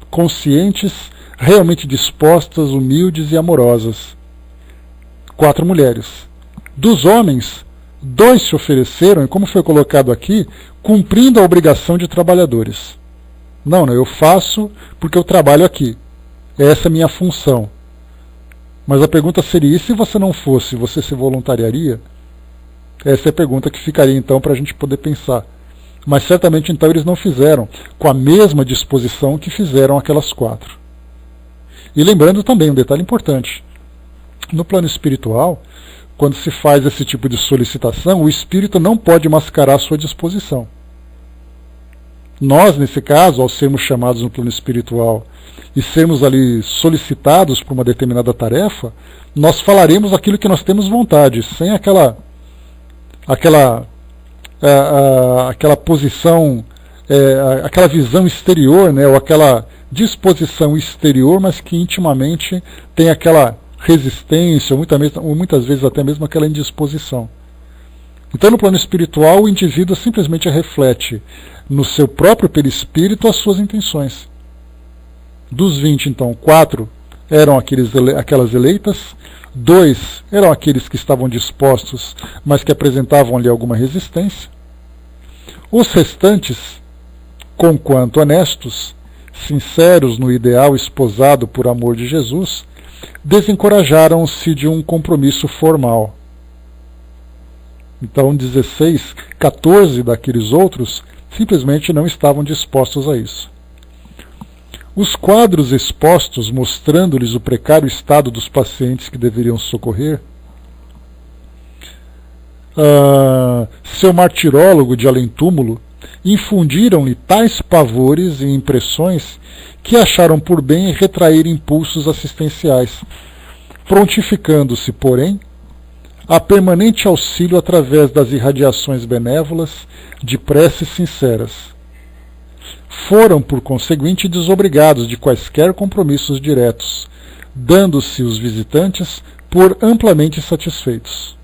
conscientes, realmente dispostas, humildes e amorosas. 4 mulheres. Dos homens, 2 se ofereceram, e como foi colocado aqui, cumprindo a obrigação de trabalhadores. Não, eu faço porque eu trabalho aqui. Essa é a minha função. Mas a pergunta seria, e se você não fosse, você se voluntariaria? Essa é a pergunta que ficaria então para a gente poder pensar. Mas certamente então eles não fizeram com a mesma disposição que fizeram aquelas 4. E lembrando também um detalhe importante. No plano espiritual, quando se faz esse tipo de solicitação, o espírito não pode mascarar a sua disposição. Nós, nesse caso, ao sermos chamados no plano espiritual e sermos ali solicitados por uma determinada tarefa, nós falaremos aquilo que nós temos vontade, sem aquela posição, aquela visão exterior, ou aquela disposição exterior, mas que intimamente tem aquela resistência, ou muitas vezes até mesmo aquela indisposição. Então, no plano espiritual, o indivíduo simplesmente reflete no seu próprio perispírito as suas intenções. Dos 20, então, 4 eram aquelas eleitas, 2 eram aqueles que estavam dispostos, mas que apresentavam ali alguma resistência. Os restantes, conquanto honestos, sinceros no ideal esposado por amor de Jesus, desencorajaram-se de um compromisso formal. Então 14 daqueles outros simplesmente não estavam dispostos a isso. Os quadros expostos, mostrando-lhes o precário estado dos pacientes que deveriam socorrer, seu martirólogo de além-túmulo, infundiram-lhe tais pavores e impressões que acharam por bem retrair impulsos assistenciais, prontificando-se, porém, a permanente auxílio através das irradiações benévolas de preces sinceras. Foram, por conseguinte, desobrigados de quaisquer compromissos diretos, dando-se os visitantes por amplamente satisfeitos.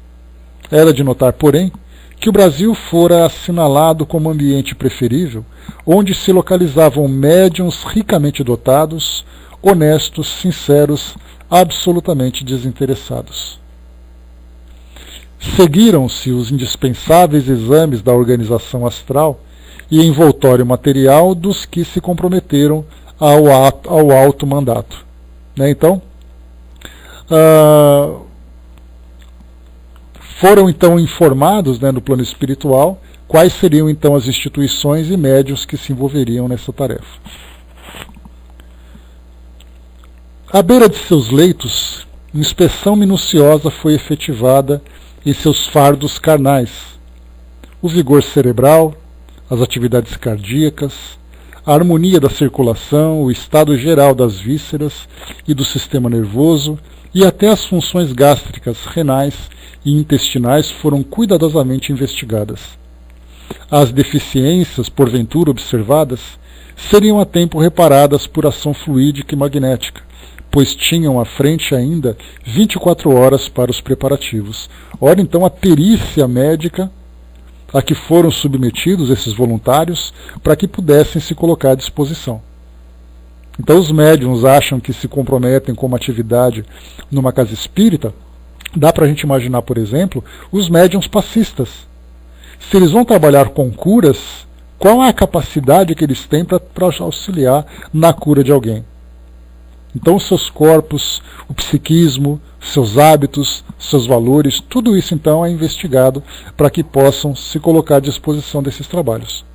Era de notar, porém, que o Brasil fora assinalado como ambiente preferível, onde se localizavam médiuns ricamente dotados, honestos, sinceros, absolutamente desinteressados. Seguiram-se os indispensáveis exames da organização astral e envoltório material dos que se comprometeram ao alto mandato. Então, foram então informados, no plano espiritual, quais seriam então as instituições e médiuns que se envolveriam nessa tarefa. À beira de seus leitos, uma inspeção minuciosa foi efetivada em seus fardos carnais, o vigor cerebral, as atividades cardíacas, a harmonia da circulação, o estado geral das vísceras e do sistema nervoso e até as funções gástricas, renais e intestinais foram cuidadosamente investigadas. As deficiências, porventura observadas, seriam a tempo reparadas por ação fluídica e magnética, pois tinham à frente ainda 24 horas para os preparativos. Ora, então, a perícia médica a que foram submetidos esses voluntários para que pudessem se colocar à disposição. Então os médiuns acham que se comprometem com uma atividade numa casa espírita. Dá para a gente imaginar, por exemplo, os médiuns passistas. Se eles vão trabalhar com curas, qual é a capacidade que eles têm para auxiliar na cura de alguém? Então os seus corpos, o psiquismo, seus hábitos, seus valores, tudo isso então é investigado para que possam se colocar à disposição desses trabalhos.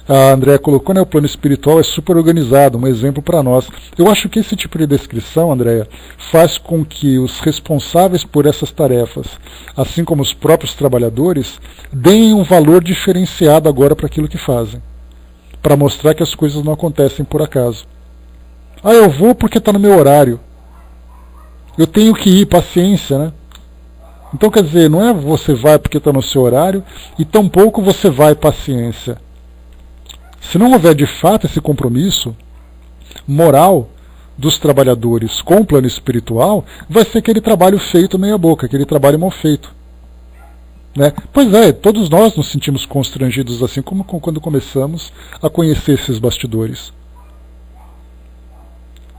A Andréa colocou, né, o plano espiritual é super organizado, um exemplo para nós. Eu acho que esse tipo de descrição, Andréa, faz com que os responsáveis por essas tarefas, assim como os próprios trabalhadores, deem um valor diferenciado agora para aquilo que fazem, para mostrar que as coisas não acontecem por acaso. Ah, eu vou porque está no meu horário. Eu tenho que ir, paciência, né? Então, quer dizer, não é você vai porque está no seu horário e tampouco você vai, paciência. Se não houver de fato esse compromisso moral dos trabalhadores com o plano espiritual, vai ser aquele trabalho feito meia boca, aquele trabalho mal feito. Né? Pois é, todos nós nos sentimos constrangidos assim como quando começamos a conhecer esses bastidores.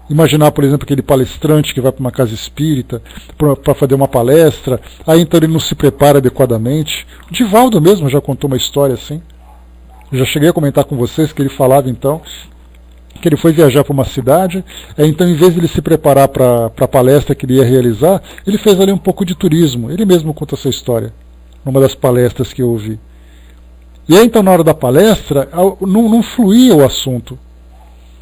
Imaginar, por exemplo, aquele palestrante que vai para uma casa espírita para fazer uma palestra, aí então ele não se prepara adequadamente. O Divaldo mesmo já contou uma história assim. Eu já cheguei a comentar com vocês que ele falava então que ele foi viajar para uma cidade, então em vez de ele se preparar para a palestra que ele ia realizar, ele fez ali um pouco de turismo. Ele mesmo conta essa história, numa das palestras que eu ouvi. E aí então na hora da palestra, não fluía o assunto.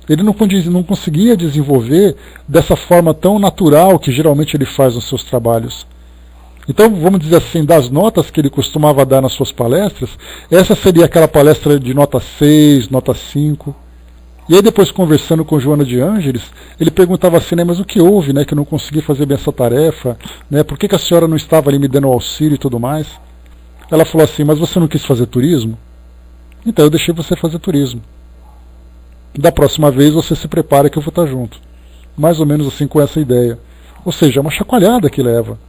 Ele não conseguia desenvolver dessa forma tão natural que geralmente ele faz nos seus trabalhos. Então, vamos dizer assim, das notas que ele costumava dar nas suas palestras, essa seria aquela palestra de nota 6, nota 5. E aí depois, conversando com Joana de Ângeles, ele perguntava assim, né, mas o que houve, né, que eu não consegui fazer bem essa tarefa? Né, por que a senhora não estava ali me dando auxílio e tudo mais? Ela falou assim, mas você não quis fazer turismo? Então eu deixei você fazer turismo. Da próxima vez você se prepara que eu vou estar junto. Mais ou menos assim com essa ideia. Ou seja, é uma chacoalhada que leva.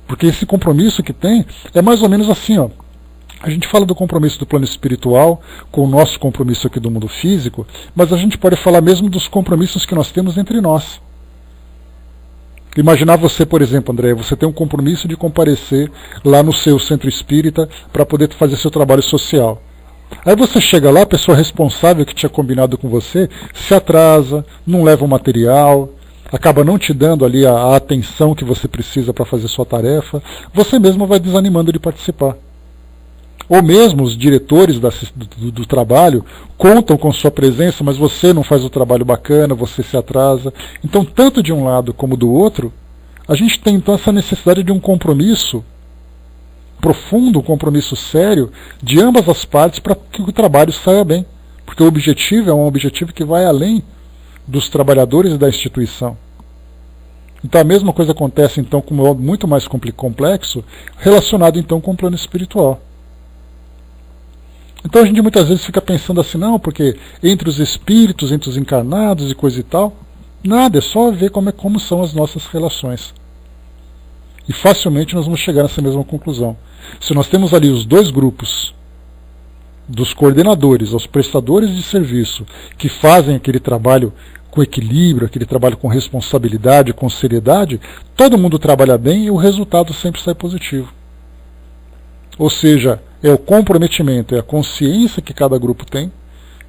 Porque esse compromisso que tem é mais ou menos assim, ó. A gente fala do compromisso do plano espiritual com o nosso compromisso aqui do mundo físico, mas a gente pode falar mesmo dos compromissos que nós temos entre nós. Imaginar você, por exemplo, André, você tem um compromisso de comparecer lá no seu centro espírita para poder fazer seu trabalho social. Aí você chega lá, a pessoa responsável que tinha combinado com você se atrasa, não leva o material, acaba não te dando ali a atenção que você precisa para fazer sua tarefa, você mesmo vai desanimando de participar. Ou mesmo os diretores do trabalho contam com sua presença, mas você não faz o trabalho bacana, você se atrasa. Então, tanto de um lado como do outro, a gente tem então essa necessidade de um compromisso profundo, um compromisso sério de ambas as partes para que o trabalho saia bem. Porque o objetivo é um objetivo que vai além dos trabalhadores e da instituição. Então a mesma coisa acontece então com algo muito mais complexo, relacionado então com o plano espiritual. Então a gente muitas vezes fica pensando assim, não, porque entre os espíritos, entre os encarnados e coisa e tal, nada, é só ver como são as nossas relações. E facilmente nós vamos chegar nessa mesma conclusão. Se nós temos ali os dois grupos, dos coordenadores aos prestadores de serviço, que fazem aquele trabalho com equilíbrio, aquele trabalho com responsabilidade, com seriedade, todo mundo trabalha bem e o resultado sempre sai positivo. Ou seja, é o comprometimento, é a consciência que cada grupo tem.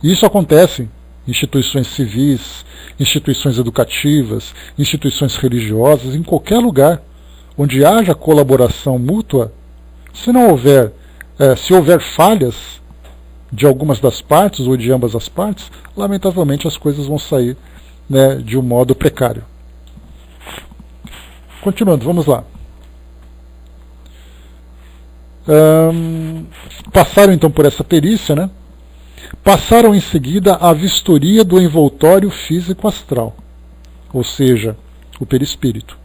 E isso acontece em instituições civis, instituições educativas, instituições religiosas, em qualquer lugar onde haja colaboração mútua. Se não houver, se houver falhas de algumas das partes ou de ambas as partes, lamentavelmente as coisas vão sair, né, de um modo precário. Continuando, vamos lá. Passaram então por essa perícia, né? Passaram em seguida a vistoria do envoltório físico astral, ou seja, o perispírito.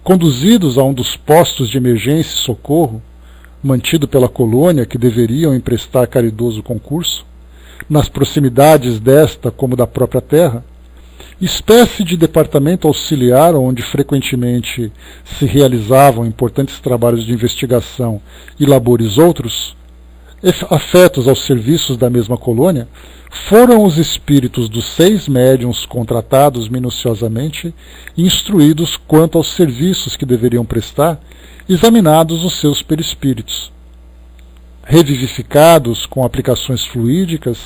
Conduzidos a um dos postos de emergência e socorro, mantido pela colônia, que deveriam emprestar caridoso concurso, nas proximidades desta como da própria terra, espécie de departamento auxiliar onde frequentemente se realizavam importantes trabalhos de investigação e labores outros, afetos aos serviços da mesma colônia, foram os espíritos dos 6 médiuns contratados minuciosamente e instruídos quanto aos serviços que deveriam prestar, examinados os seus perispíritos. Revivificados com aplicações fluídicas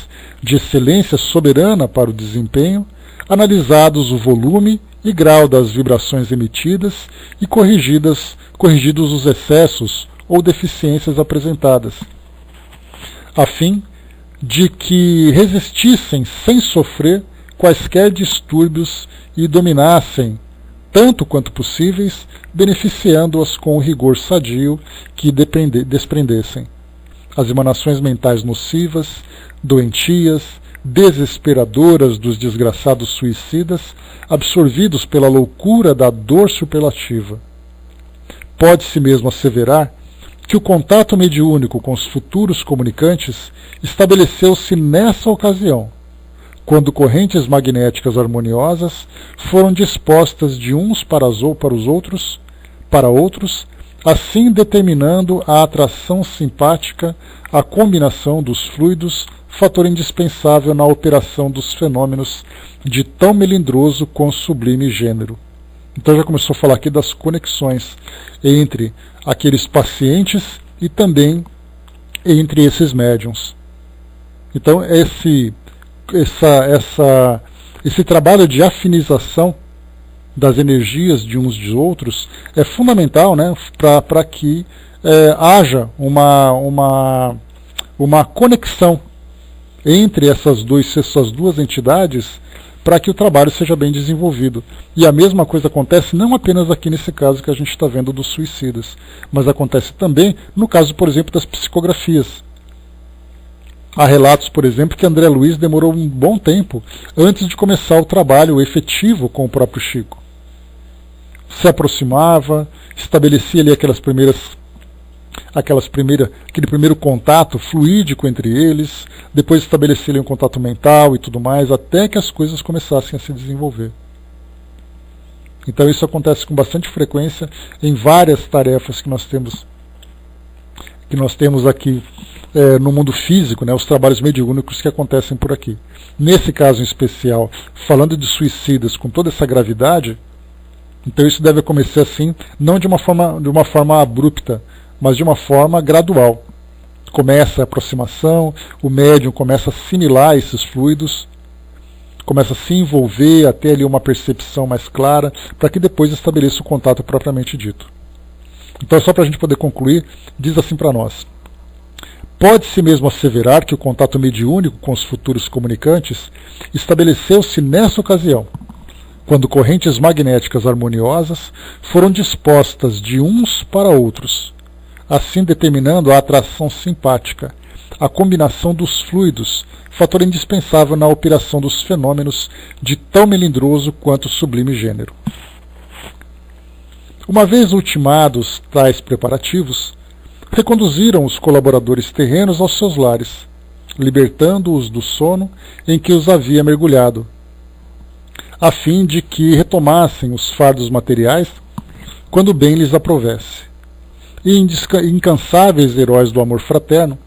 de excelência soberana para o desempenho, analisados o volume e grau das vibrações emitidas e corrigidos os excessos ou deficiências apresentadas, a fim de que resistissem sem sofrer quaisquer distúrbios e dominassem, tanto quanto possíveis, beneficiando-as com o rigor sadio que desprendessem. As emanações mentais nocivas, doentias, desesperadoras dos desgraçados suicidas, absorvidos pela loucura da dor superlativa. Pode-se mesmo asseverar que o contato mediúnico com os futuros comunicantes estabeleceu-se nessa ocasião, quando correntes magnéticas harmoniosas foram dispostas de uns para os outros, assim determinando a atração simpática, a combinação dos fluidos, fator indispensável na operação dos fenômenos de tão melindroso com sublime gênero. Então já começou a falar aqui das conexões entre aqueles pacientes e também entre esses médiuns. Então esse trabalho de afinização das energias de uns dos outros é fundamental, né, para que haja uma conexão entre essas duas entidades, para que o trabalho seja bem desenvolvido. E a mesma coisa acontece não apenas aqui nesse caso que a gente está vendo dos suicidas, mas acontece também no caso, por exemplo, das psicografias. Há relatos, por exemplo, que André Luiz demorou um bom tempo antes de começar o trabalho efetivo com o próprio Chico. Se aproximava, estabelecia ali aquele primeiro contato fluídico entre eles, depois estabelecia ali um contato mental e tudo mais, até que as coisas começassem a se desenvolver. Então isso acontece com bastante frequência em várias tarefas que nós temos aqui no mundo físico, né, os trabalhos mediúnicos que acontecem por aqui. Nesse caso em especial, falando de suicidas com toda essa gravidade, então isso deve acontecer assim, não de uma forma abrupta, mas de uma forma gradual. Começa a aproximação, o médium começa a assimilar esses fluidos, começa a se envolver até ali uma percepção mais clara, para que depois estabeleça o contato propriamente dito. Então, só para a gente poder concluir, diz assim para nós: pode-se mesmo asseverar que o contato mediúnico com os futuros comunicantes estabeleceu-se nessa ocasião, quando correntes magnéticas harmoniosas foram dispostas de uns para outros, assim determinando a atração simpática, a combinação dos fluidos, fator indispensável na operação dos fenômenos de tão melindroso quanto sublime gênero. Uma vez ultimados tais preparativos, reconduziram os colaboradores terrenos aos seus lares, libertando-os do sono em que os havia mergulhado, a fim de que retomassem os fardos materiais quando bem lhes aprovesse. E incansáveis heróis do amor fraterno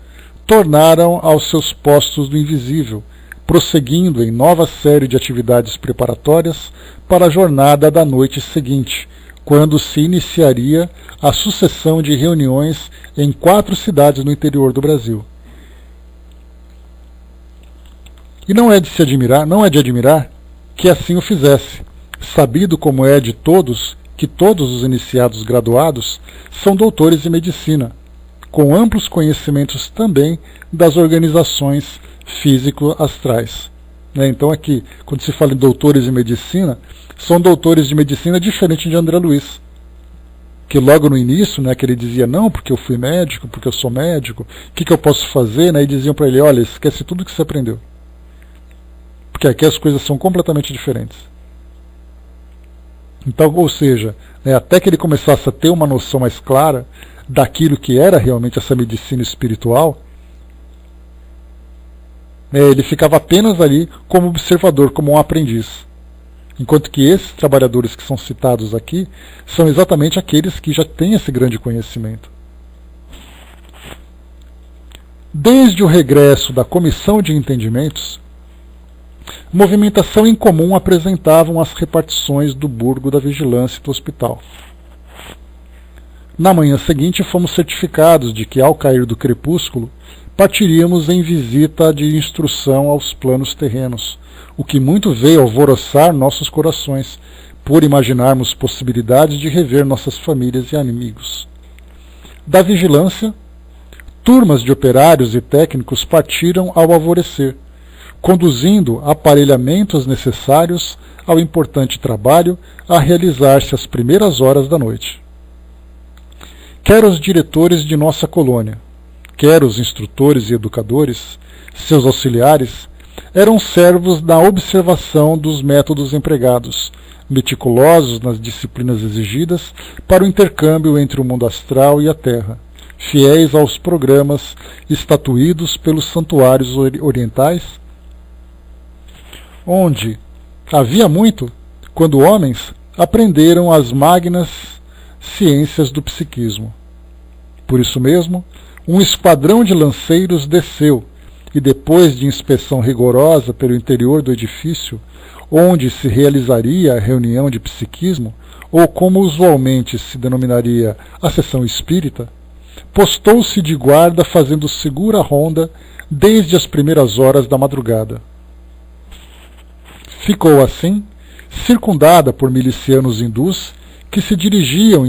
tornaram aos seus postos do invisível, prosseguindo em nova série de atividades preparatórias para a jornada da noite seguinte, quando se iniciaria a sucessão de reuniões em 4 cidades no interior do Brasil. E não é de admirar que assim o fizesse, sabido como é de todos que todos os iniciados graduados são doutores em medicina, com amplos conhecimentos também das organizações físico-astrais. né? Então aqui, quando se fala em doutores de medicina, são doutores de medicina diferente de André Luiz, que logo no início, né, que ele dizia, não, porque eu fui médico, porque eu sou médico, o que eu posso fazer? Né? E diziam para ele, olha, esquece tudo que você aprendeu, porque aqui as coisas são completamente diferentes. Então, ou seja, né, até que ele começasse a ter uma noção mais clara daquilo que era realmente essa medicina espiritual, né, ele ficava apenas ali como observador, como um aprendiz. Enquanto que esses trabalhadores que são citados aqui são exatamente aqueles que já têm esse grande conhecimento. Desde o regresso da Comissão de Entendimentos, movimentação em comum apresentavam as repartições do burgo da vigilância e do hospital. Na manhã seguinte fomos certificados de que, ao cair do crepúsculo, partiríamos em visita de instrução aos planos terrenos, o que muito veio alvoroçar nossos corações, por imaginarmos possibilidades de rever nossas famílias e amigos. Da vigilância, turmas de operários e técnicos partiram ao alvorecer, conduzindo aparelhamentos necessários ao importante trabalho a realizar-se às primeiras horas da noite. Quer os diretores de nossa colônia, quer os instrutores e educadores, seus auxiliares, eram servos da observação dos métodos empregados, meticulosos nas disciplinas exigidas para o intercâmbio entre o mundo astral e a Terra, fiéis aos programas estatuídos pelos santuários orientais, onde havia muito quando homens aprenderam as magnas ciências do psiquismo. Por isso mesmo, um esquadrão de lanceiros desceu e, depois de inspeção rigorosa pelo interior do edifício, onde se realizaria a reunião de psiquismo, ou como usualmente se denominaria a sessão espírita, postou-se de guarda fazendo segura ronda desde as primeiras horas da madrugada. Ficou assim, circundada por milicianos hindus que se diriam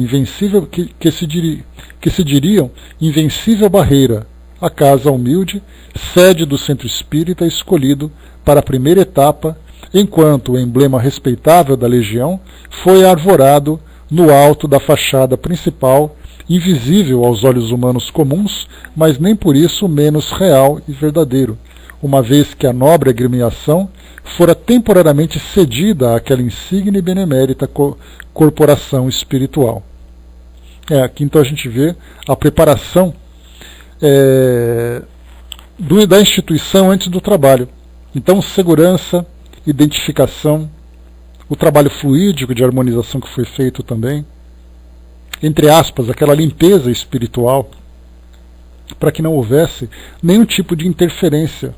invencível barreira, a casa humilde, sede do centro espírita escolhido para a primeira etapa, enquanto o emblema respeitável da legião foi arvorado no alto da fachada principal, invisível aos olhos humanos comuns, mas nem por isso menos real e verdadeiro, uma vez que a nobre agremiação fora temporariamente cedida àquela insigne e benemérita corporação espiritual. Aqui então a gente vê a preparação da instituição antes do trabalho. Então, segurança, identificação, o trabalho fluídico de harmonização que foi feito também, entre aspas, aquela limpeza espiritual, para que não houvesse nenhum tipo de interferência,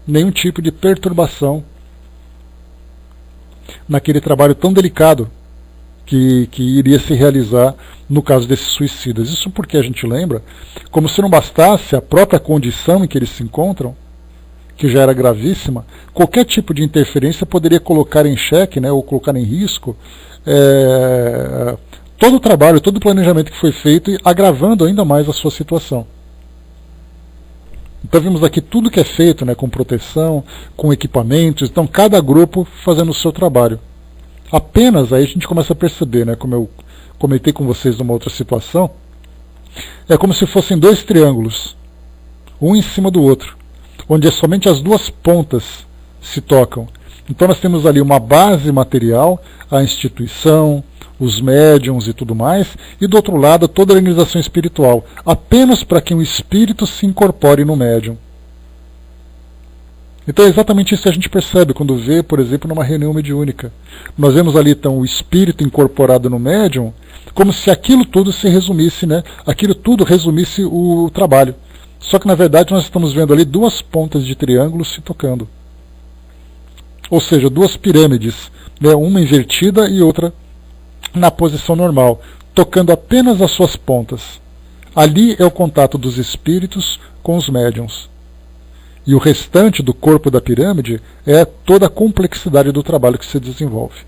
nenhum tipo de perturbação naquele trabalho tão delicado que iria se realizar no caso desses suicidas. Isso porque a gente lembra, como se não bastasse a própria condição em que eles se encontram, que já era gravíssima, qualquer tipo de interferência poderia colocar em xeque, né, ou colocar em risco todo o trabalho, todo o planejamento que foi feito, e agravando ainda mais a sua situação. Então vimos aqui tudo que é feito, né, com proteção, com equipamentos, então cada grupo fazendo o seu trabalho. Apenas aí a gente começa a perceber, né, como eu comentei com vocês numa outra situação, é como se fossem dois triângulos, um em cima do outro, onde somente as duas pontas se tocam. Então nós temos ali uma base material, a instituição, os médiums e tudo mais, e do outro lado toda a organização espiritual, apenas para que um espírito se incorpore no médium. Então é exatamente isso que a gente percebe quando vê, por exemplo, numa reunião mediúnica. Nós vemos ali então o espírito incorporado no médium, como se aquilo tudo se resumisse, né? Aquilo tudo resumisse o trabalho. Só que na verdade nós estamos vendo ali duas pontas de triângulo se tocando. Ou seja, duas pirâmides, né? Uma invertida e outra na posição normal, tocando apenas as suas pontas. Ali é o contato dos espíritos com os médiums. E o restante do corpo da pirâmide é toda a complexidade do trabalho que se desenvolve.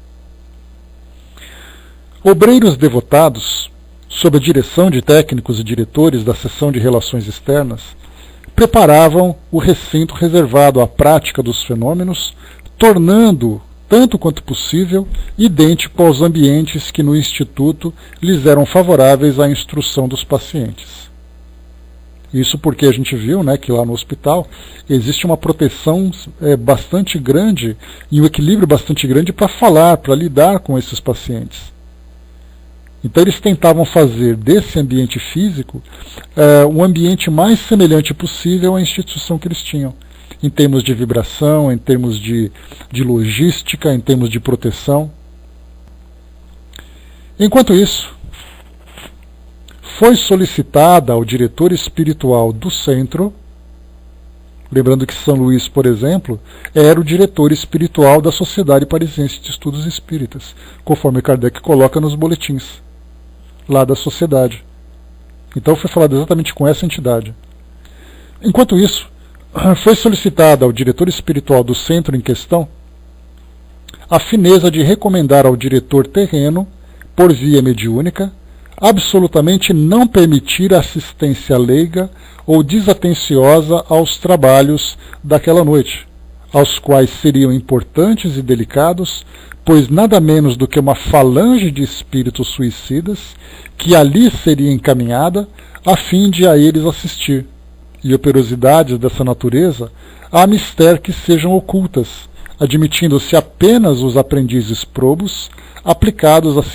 Obreiros devotados, sob a direção de técnicos e diretores da seção de relações externas, preparavam o recinto reservado à prática dos fenômenos, tornando, tanto quanto possível, idêntico aos ambientes que no Instituto lhes eram favoráveis à instrução dos pacientes. Isso porque a gente viu, né, que lá no hospital existe uma proteção bastante grande e um equilíbrio bastante grande para falar, para lidar com esses pacientes. Então eles tentavam fazer desse ambiente físico um ambiente mais semelhante possível à instituição que eles tinham, em termos de vibração, em termos de logística, em termos de proteção. Enquanto isso, foi solicitada ao diretor espiritual do centro, lembrando que São Luís, por exemplo, era o diretor espiritual da Sociedade Parisiense de Estudos Espíritas, conforme Kardec coloca nos boletins lá da sociedade. Então foi falado exatamente com essa entidade. Enquanto isso, foi solicitada ao diretor espiritual do centro em questão a fineza de recomendar ao diretor terreno, por via mediúnica, absolutamente não permitir assistência leiga ou desatenciosa aos trabalhos daquela noite, aos quais seriam importantes e delicados, pois nada menos do que uma falange de espíritos suicidas que ali seria encaminhada a fim de a eles assistir, e operosidades dessa natureza há mister que sejam ocultas, admitindo-se apenas os aprendizes probos, aplicados e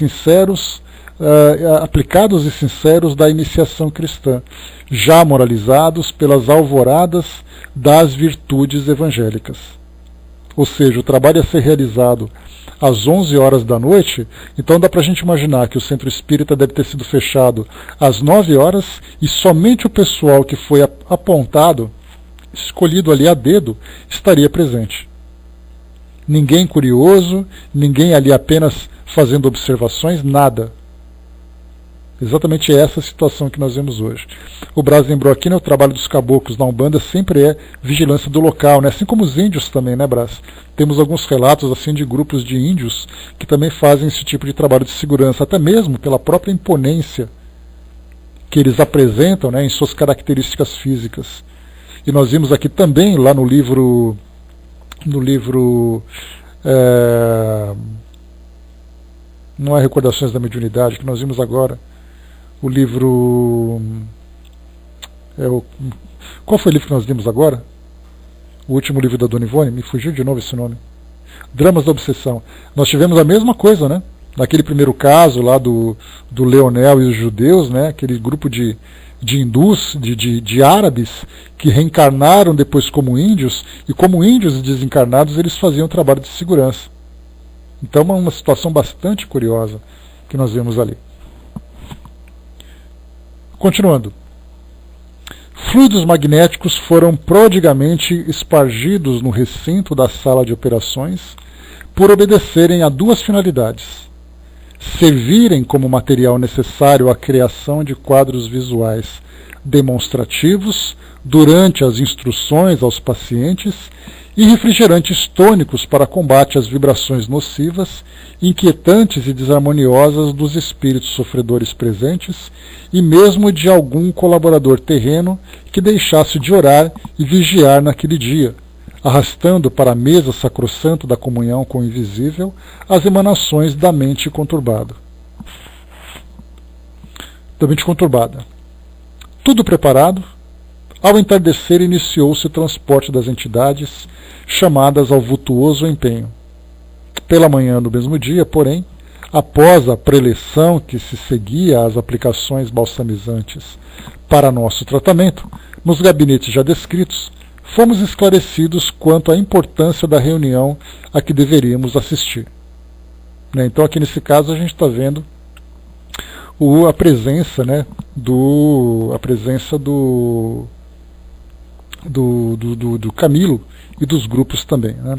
sinceros da iniciação cristã, já moralizados pelas alvoradas das virtudes evangélicas. Ou seja, o trabalho a ser realizado às 11 horas da noite, então dá para a gente imaginar que o centro espírita deve ter sido fechado às 9 horas e somente o pessoal que foi apontado, escolhido ali a dedo, estaria presente. Ninguém curioso, ninguém ali apenas fazendo observações, nada. Exatamente essa situação que nós vemos hoje. O Braz lembrou aqui, né, o trabalho dos caboclos na Umbanda sempre é vigilância do local, né, assim como os índios também, né, Braz? Temos alguns relatos assim de grupos de índios que também fazem esse tipo de trabalho de segurança, até mesmo pela própria imponência que eles apresentam, né, em suas características físicas. E nós vimos aqui também, lá no livro não é Recordações da Mediunidade, que nós vimos agora, o livro... qual foi o livro que nós vimos agora? O último livro da Dona Ivone? Me fugiu de novo esse nome. Dramas da Obsessão. Nós tivemos a mesma coisa, né? Naquele primeiro caso lá do Leonel e os judeus, né? Aquele grupo de hindus, de árabes, que reencarnaram depois como índios, e como índios desencarnados eles faziam trabalho de segurança. Então é uma situação bastante curiosa que nós vemos ali. Continuando. Fluidos magnéticos foram prodigamente espargidos no recinto da sala de operações por obedecerem a duas finalidades: servirem como material necessário à criação de quadros visuais demonstrativos durante as instruções aos pacientes e refrigerantes tônicos para combate às vibrações nocivas, inquietantes e desarmoniosas dos espíritos sofredores presentes e mesmo de algum colaborador terreno que deixasse de orar e vigiar naquele dia, arrastando para a mesa sacrossanto da comunhão com o invisível as emanações da mente conturbada. Tudo preparado, ao entardecer iniciou-se o transporte das entidades chamadas ao vultuoso empenho. Pela manhã do mesmo dia, porém, após a preleção que se seguia às aplicações balsamizantes para nosso tratamento, nos gabinetes já descritos, fomos esclarecidos quanto à importância da reunião a que deveríamos assistir. Então aqui nesse caso a gente está vendo a presença, né, do Camilo e dos grupos também, né.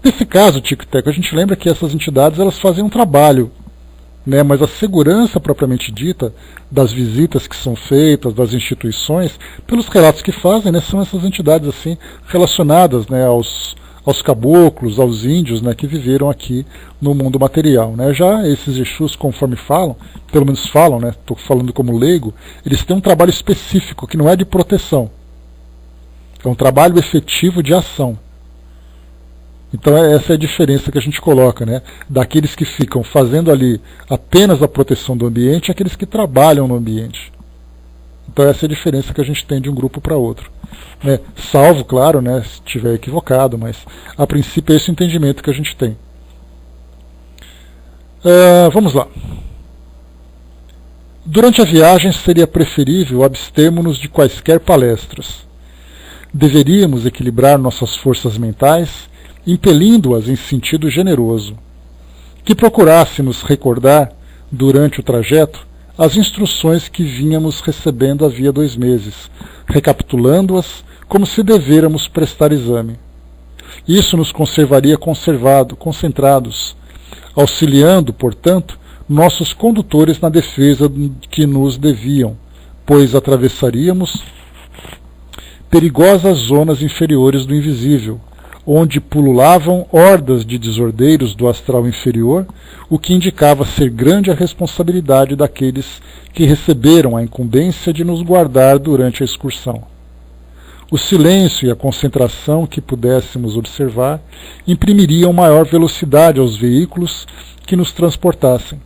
Nesse caso, Tico e Teco, a gente lembra que essas entidades elas fazem um trabalho, né, mas a segurança propriamente dita das visitas que são feitas, das instituições, pelos relatos que fazem, né, são essas entidades assim relacionadas, né, aos caboclos, aos índios, né, que viveram aqui no mundo material, né. Já esses Exus, conforme falam, pelo menos falam, né, estou falando como leigo, eles têm um trabalho específico que não é de proteção, É um trabalho efetivo de ação. Então essa é a diferença que a gente coloca, né? Daqueles que ficam fazendo ali apenas a proteção do ambiente, aqueles que trabalham no ambiente. Então essa é a diferença que a gente tem de um grupo para outro. Né? Salvo, claro, né, se estiver equivocado, mas a princípio é esse o entendimento que a gente tem. Vamos lá. Durante a viagem seria preferível abstermos-nos de quaisquer palestras. Deveríamos equilibrar nossas forças mentais, impelindo-as em sentido generoso. Que procurássemos recordar, durante o trajeto, as instruções que vínhamos recebendo havia 2 meses, recapitulando-as como se devêramos prestar exame. Isso nos conservaria concentrados, auxiliando, portanto, nossos condutores na defesa que nos deviam, pois atravessaríamos perigosas zonas inferiores do invisível, onde pululavam hordas de desordeiros do astral inferior, o que indicava ser grande a responsabilidade daqueles que receberam a incumbência de nos guardar durante a excursão. O silêncio e a concentração que pudéssemos observar imprimiriam maior velocidade aos veículos que nos transportassem,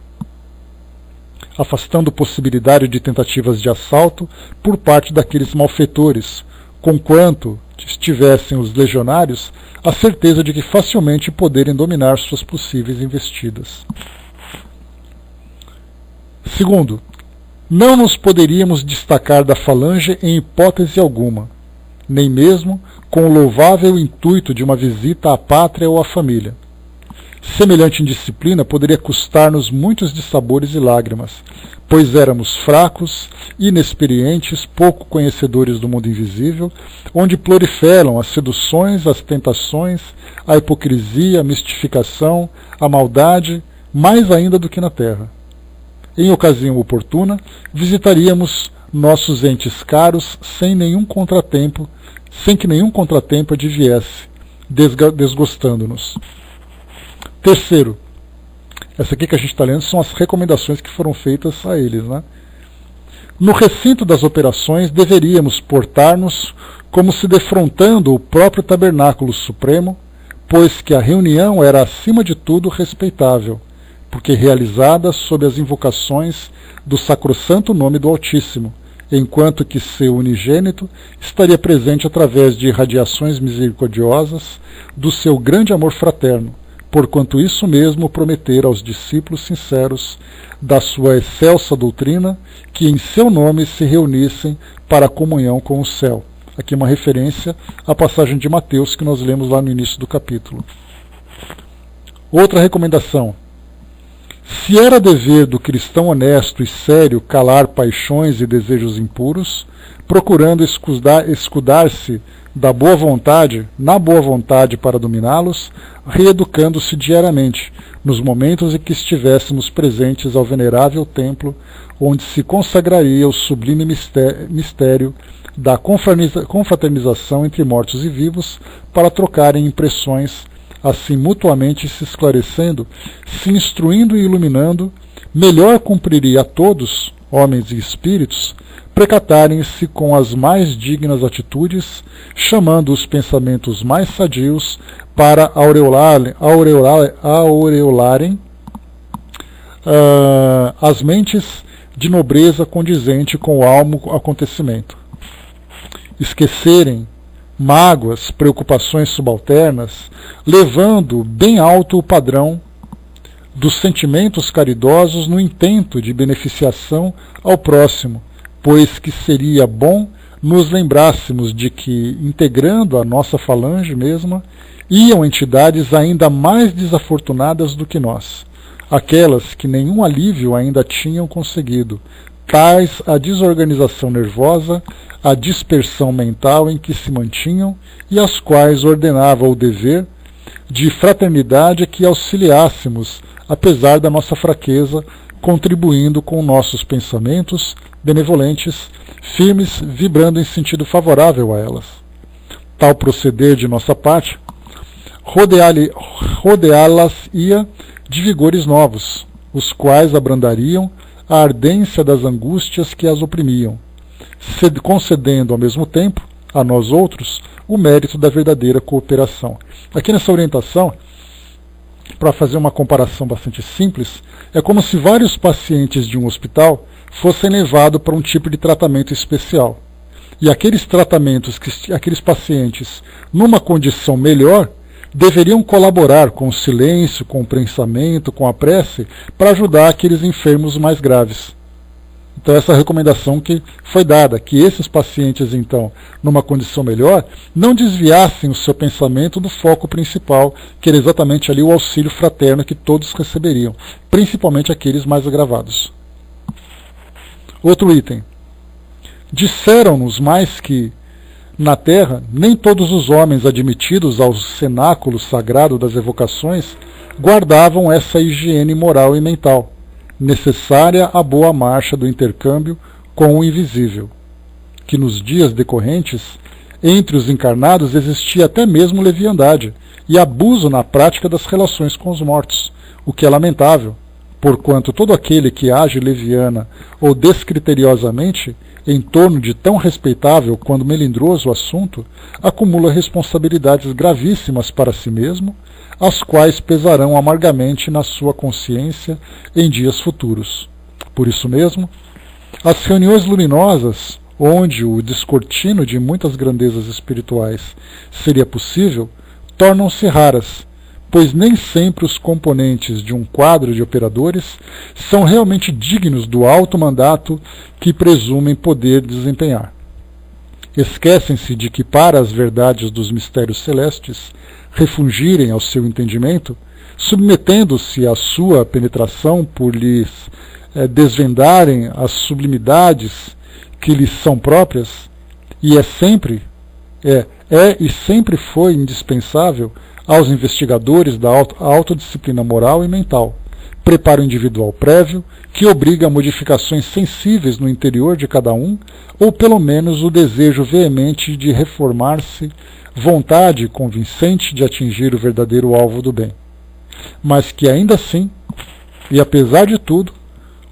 afastando possibilidade de tentativas de assalto por parte daqueles malfeitores, conquanto tivessem os legionários a certeza de que facilmente poderem dominar suas possíveis investidas. Segundo, não nos poderíamos destacar da falange em hipótese alguma, nem mesmo com o louvável intuito de uma visita à pátria ou à família. Semelhante indisciplina poderia custar-nos muitos dissabores e lágrimas, pois éramos fracos, inexperientes, pouco conhecedores do mundo invisível, onde proliferam as seduções, as tentações, a hipocrisia, a mistificação, a maldade, mais ainda do que na terra. Em ocasião oportuna, visitaríamos nossos entes caros sem que nenhum contratempo adviesse, desgostando-nos. Terceiro, essa aqui que a gente está lendo são as recomendações que foram feitas a eles, né? No recinto das operações, deveríamos portar-nos como se defrontando o próprio tabernáculo supremo, pois que a reunião era acima de tudo respeitável, porque realizada sob as invocações do sacrossanto nome do Altíssimo, enquanto que seu unigênito estaria presente através de irradiações misericordiosas do seu grande amor fraterno, porquanto isso mesmo prometera aos discípulos sinceros da sua excelsa doutrina, que em seu nome se reunissem para a comunhão com o céu. Aqui uma referência à passagem de Mateus que nós lemos lá no início do capítulo. Outra recomendação. Se era dever do cristão honesto e sério calar paixões e desejos impuros, procurando escudar-se na boa vontade para dominá-los, reeducando-se diariamente, nos momentos em que estivéssemos presentes ao venerável templo, onde se consagraria o sublime mistério da confraternização entre mortos e vivos, para trocarem impressões, assim mutuamente se esclarecendo, se instruindo e iluminando, melhor cumpriria a todos, homens e espíritos, precatarem-se com as mais dignas atitudes, chamando os pensamentos mais sadios para aureolarem as mentes de nobreza condizente com o almo acontecimento. Esquecerem mágoas, preocupações subalternas, levando bem alto o padrão dos sentimentos caridosos no intento de beneficiação ao próximo, pois que seria bom nos lembrássemos de que, integrando a nossa falange mesma, iam entidades ainda mais desafortunadas do que nós, aquelas que nenhum alívio ainda tinham conseguido, tais a desorganização nervosa, a dispersão mental em que se mantinham e às quais ordenava o dever de fraternidade que auxiliássemos, apesar da nossa fraqueza, contribuindo com nossos pensamentos benevolentes, firmes, vibrando em sentido favorável a elas. Tal proceder de nossa parte rodeá-las-ia de vigores novos, os quais abrandariam a ardência das angústias que as oprimiam, concedendo ao mesmo tempo a nós outros o mérito da verdadeira cooperação. Aqui nessa orientação, para fazer uma comparação bastante simples, é como se vários pacientes de um hospital fossem levados para um tipo de tratamento especial. E aqueles tratamentos, aqueles pacientes, numa condição melhor, deveriam colaborar com o silêncio, com o pensamento, com a prece, para ajudar aqueles enfermos mais graves. Então essa recomendação que foi dada, que esses pacientes, então, numa condição melhor, não desviassem o seu pensamento do foco principal, que era exatamente ali o auxílio fraterno que todos receberiam, principalmente aqueles mais agravados. Outro item. Disseram-nos mais que, na terra, nem todos os homens admitidos ao cenáculo sagrado das evocações guardavam essa higiene moral e mental, necessária à boa marcha do intercâmbio com o invisível, que nos dias decorrentes, entre os encarnados existia até mesmo leviandade e abuso na prática das relações com os mortos, o que é lamentável, porquanto todo aquele que age leviana ou descriteriosamente em torno de tão respeitável quanto melindroso assunto, acumula responsabilidades gravíssimas para si mesmo, as quais pesarão amargamente na sua consciência em dias futuros. Por isso mesmo, as reuniões luminosas, onde o descortino de muitas grandezas espirituais seria possível, tornam-se raras, pois nem sempre os componentes de um quadro de operadores são realmente dignos do alto mandato que presumem poder desempenhar. Esquecem-se de que, para as verdades dos mistérios celestes refugirem ao seu entendimento, submetendo-se à sua penetração por lhes desvendarem as sublimidades que lhes são próprias, e e sempre foi indispensável aos investigadores da autodisciplina moral e mental, preparo individual prévio que obriga a modificações sensíveis no interior de cada um, ou pelo menos o desejo veemente de reformar-se, vontade convincente de atingir o verdadeiro alvo do bem. Mas que ainda assim, e apesar de tudo,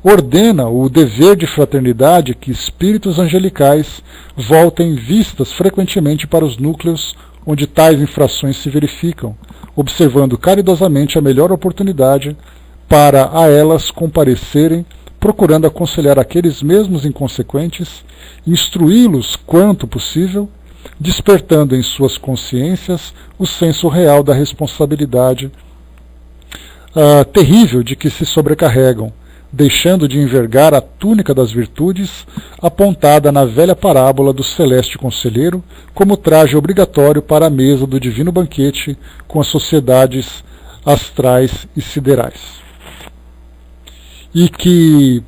ordena o dever de fraternidade que espíritos angelicais voltem vistas frequentemente para os núcleos onde tais infrações se verificam, observando caridosamente a melhor oportunidade para a elas comparecerem, procurando aconselhar aqueles mesmos inconsequentes, instruí-los quanto possível, despertando em suas consciências o senso real da responsabilidade terrível de que se sobrecarregam, deixando de envergar a túnica das virtudes apontada na velha parábola do celeste conselheiro como traje obrigatório para a mesa do divino banquete com as sociedades astrais e siderais. E que,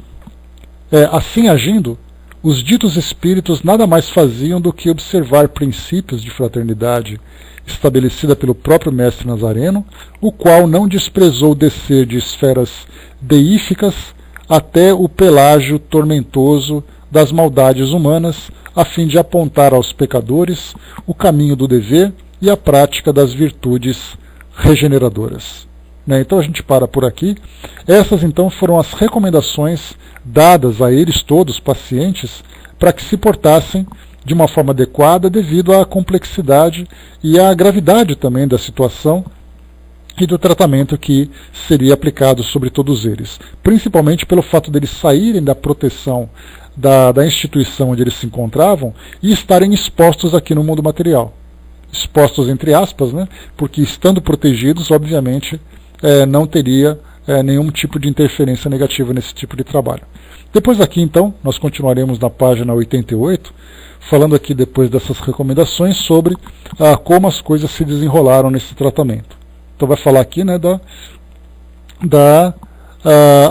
assim agindo, os ditos espíritos nada mais faziam do que observar princípios de fraternidade estabelecida pelo próprio mestre Nazareno, o qual não desprezou descer de esferas deíficas até o pelágio tormentoso das maldades humanas, a fim de apontar aos pecadores o caminho do dever e a prática das virtudes regeneradoras. Então a gente para por aqui. Essas então foram as recomendações dadas a eles todos, pacientes, para que se portassem de uma forma adequada devido à complexidade e à gravidade também da situação e do tratamento que seria aplicado sobre todos eles, principalmente pelo fato deles saírem da proteção da instituição onde eles se encontravam e estarem expostos aqui no mundo material. Expostos entre aspas, porque estando protegidos, obviamente, não teria nenhum tipo de interferência negativa nesse tipo de trabalho. Depois aqui, então, nós continuaremos na página 88, falando aqui depois dessas recomendações sobre como as coisas se desenrolaram nesse tratamento. Então vai falar aqui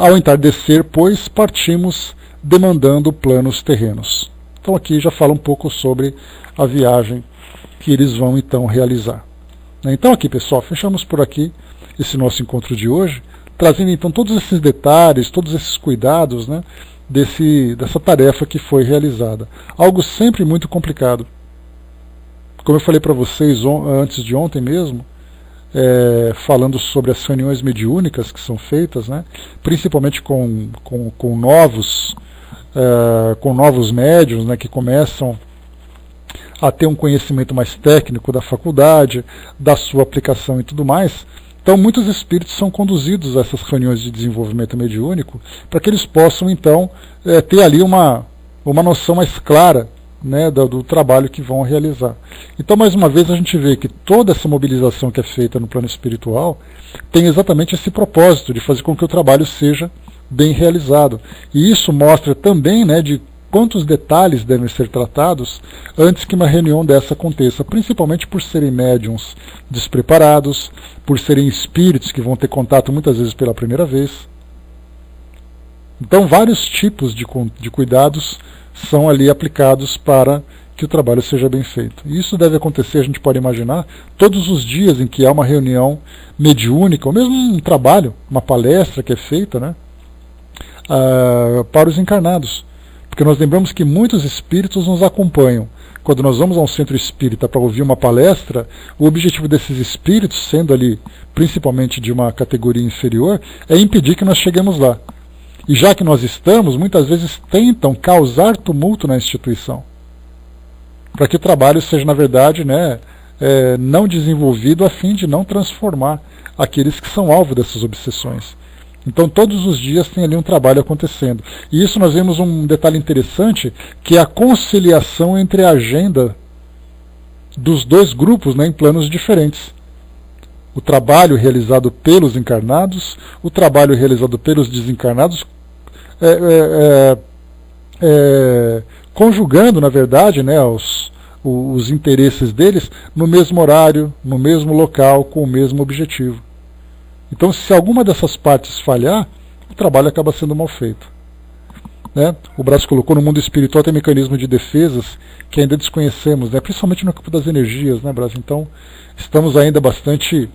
ao entardecer, pois partimos demandando planos terrenos. Então aqui já fala um pouco sobre a viagem que eles vão então realizar. Então aqui, pessoal, fechamos por aqui esse nosso encontro de hoje, trazendo então todos esses detalhes, todos esses cuidados, dessa tarefa que foi realizada. Algo sempre muito complicado. Como eu falei para vocês antes de ontem mesmo, falando sobre as reuniões mediúnicas que são feitas, principalmente com novos médiuns, que começam a ter um conhecimento mais técnico da faculdade, da sua aplicação e tudo mais. Então, muitos espíritos são conduzidos a essas reuniões de desenvolvimento mediúnico para que eles possam, então, ter ali uma noção mais clara, né, do trabalho que vão realizar. Então, mais uma vez, a gente vê que toda essa mobilização que é feita no plano espiritual tem exatamente esse propósito de fazer com que o trabalho seja bem realizado. E isso mostra também, né, de quantos detalhes devem ser tratados antes que uma reunião dessa aconteça, principalmente por serem médiums despreparados, por serem espíritos que vão ter contato muitas vezes pela primeira vez. Então, vários tipos de cuidados são ali aplicados para que o trabalho seja bem feito. E isso deve acontecer, a gente pode imaginar, todos os dias em que há uma reunião mediúnica, ou mesmo um trabalho, uma palestra que é feita, né, para os encarnados. Porque nós lembramos que muitos espíritos nos acompanham. Quando nós vamos a um centro espírita para ouvir uma palestra, o objetivo desses espíritos, sendo ali principalmente de uma categoria inferior, é impedir que nós cheguemos lá. E já que nós estamos, muitas vezes tentam causar tumulto na instituição, para que o trabalho seja, na verdade, né, não desenvolvido a fim de não transformar aqueles que são alvo dessas obsessões. Então, todos os dias tem ali um trabalho acontecendo. E isso nós vemos um detalhe interessante, que é a conciliação entre a agenda dos dois grupos, né, em planos diferentes. O trabalho realizado pelos encarnados, o trabalho realizado pelos desencarnados, conjugando, na verdade, né, os interesses deles no mesmo horário, no mesmo local, com o mesmo objetivo. Então, se alguma dessas partes falhar, o trabalho acaba sendo mal feito. Né? O Brás colocou, no mundo espiritual tem mecanismos de defesas que ainda desconhecemos, né? Principalmente no campo das energias, né, Brás? Então, estamos ainda bastante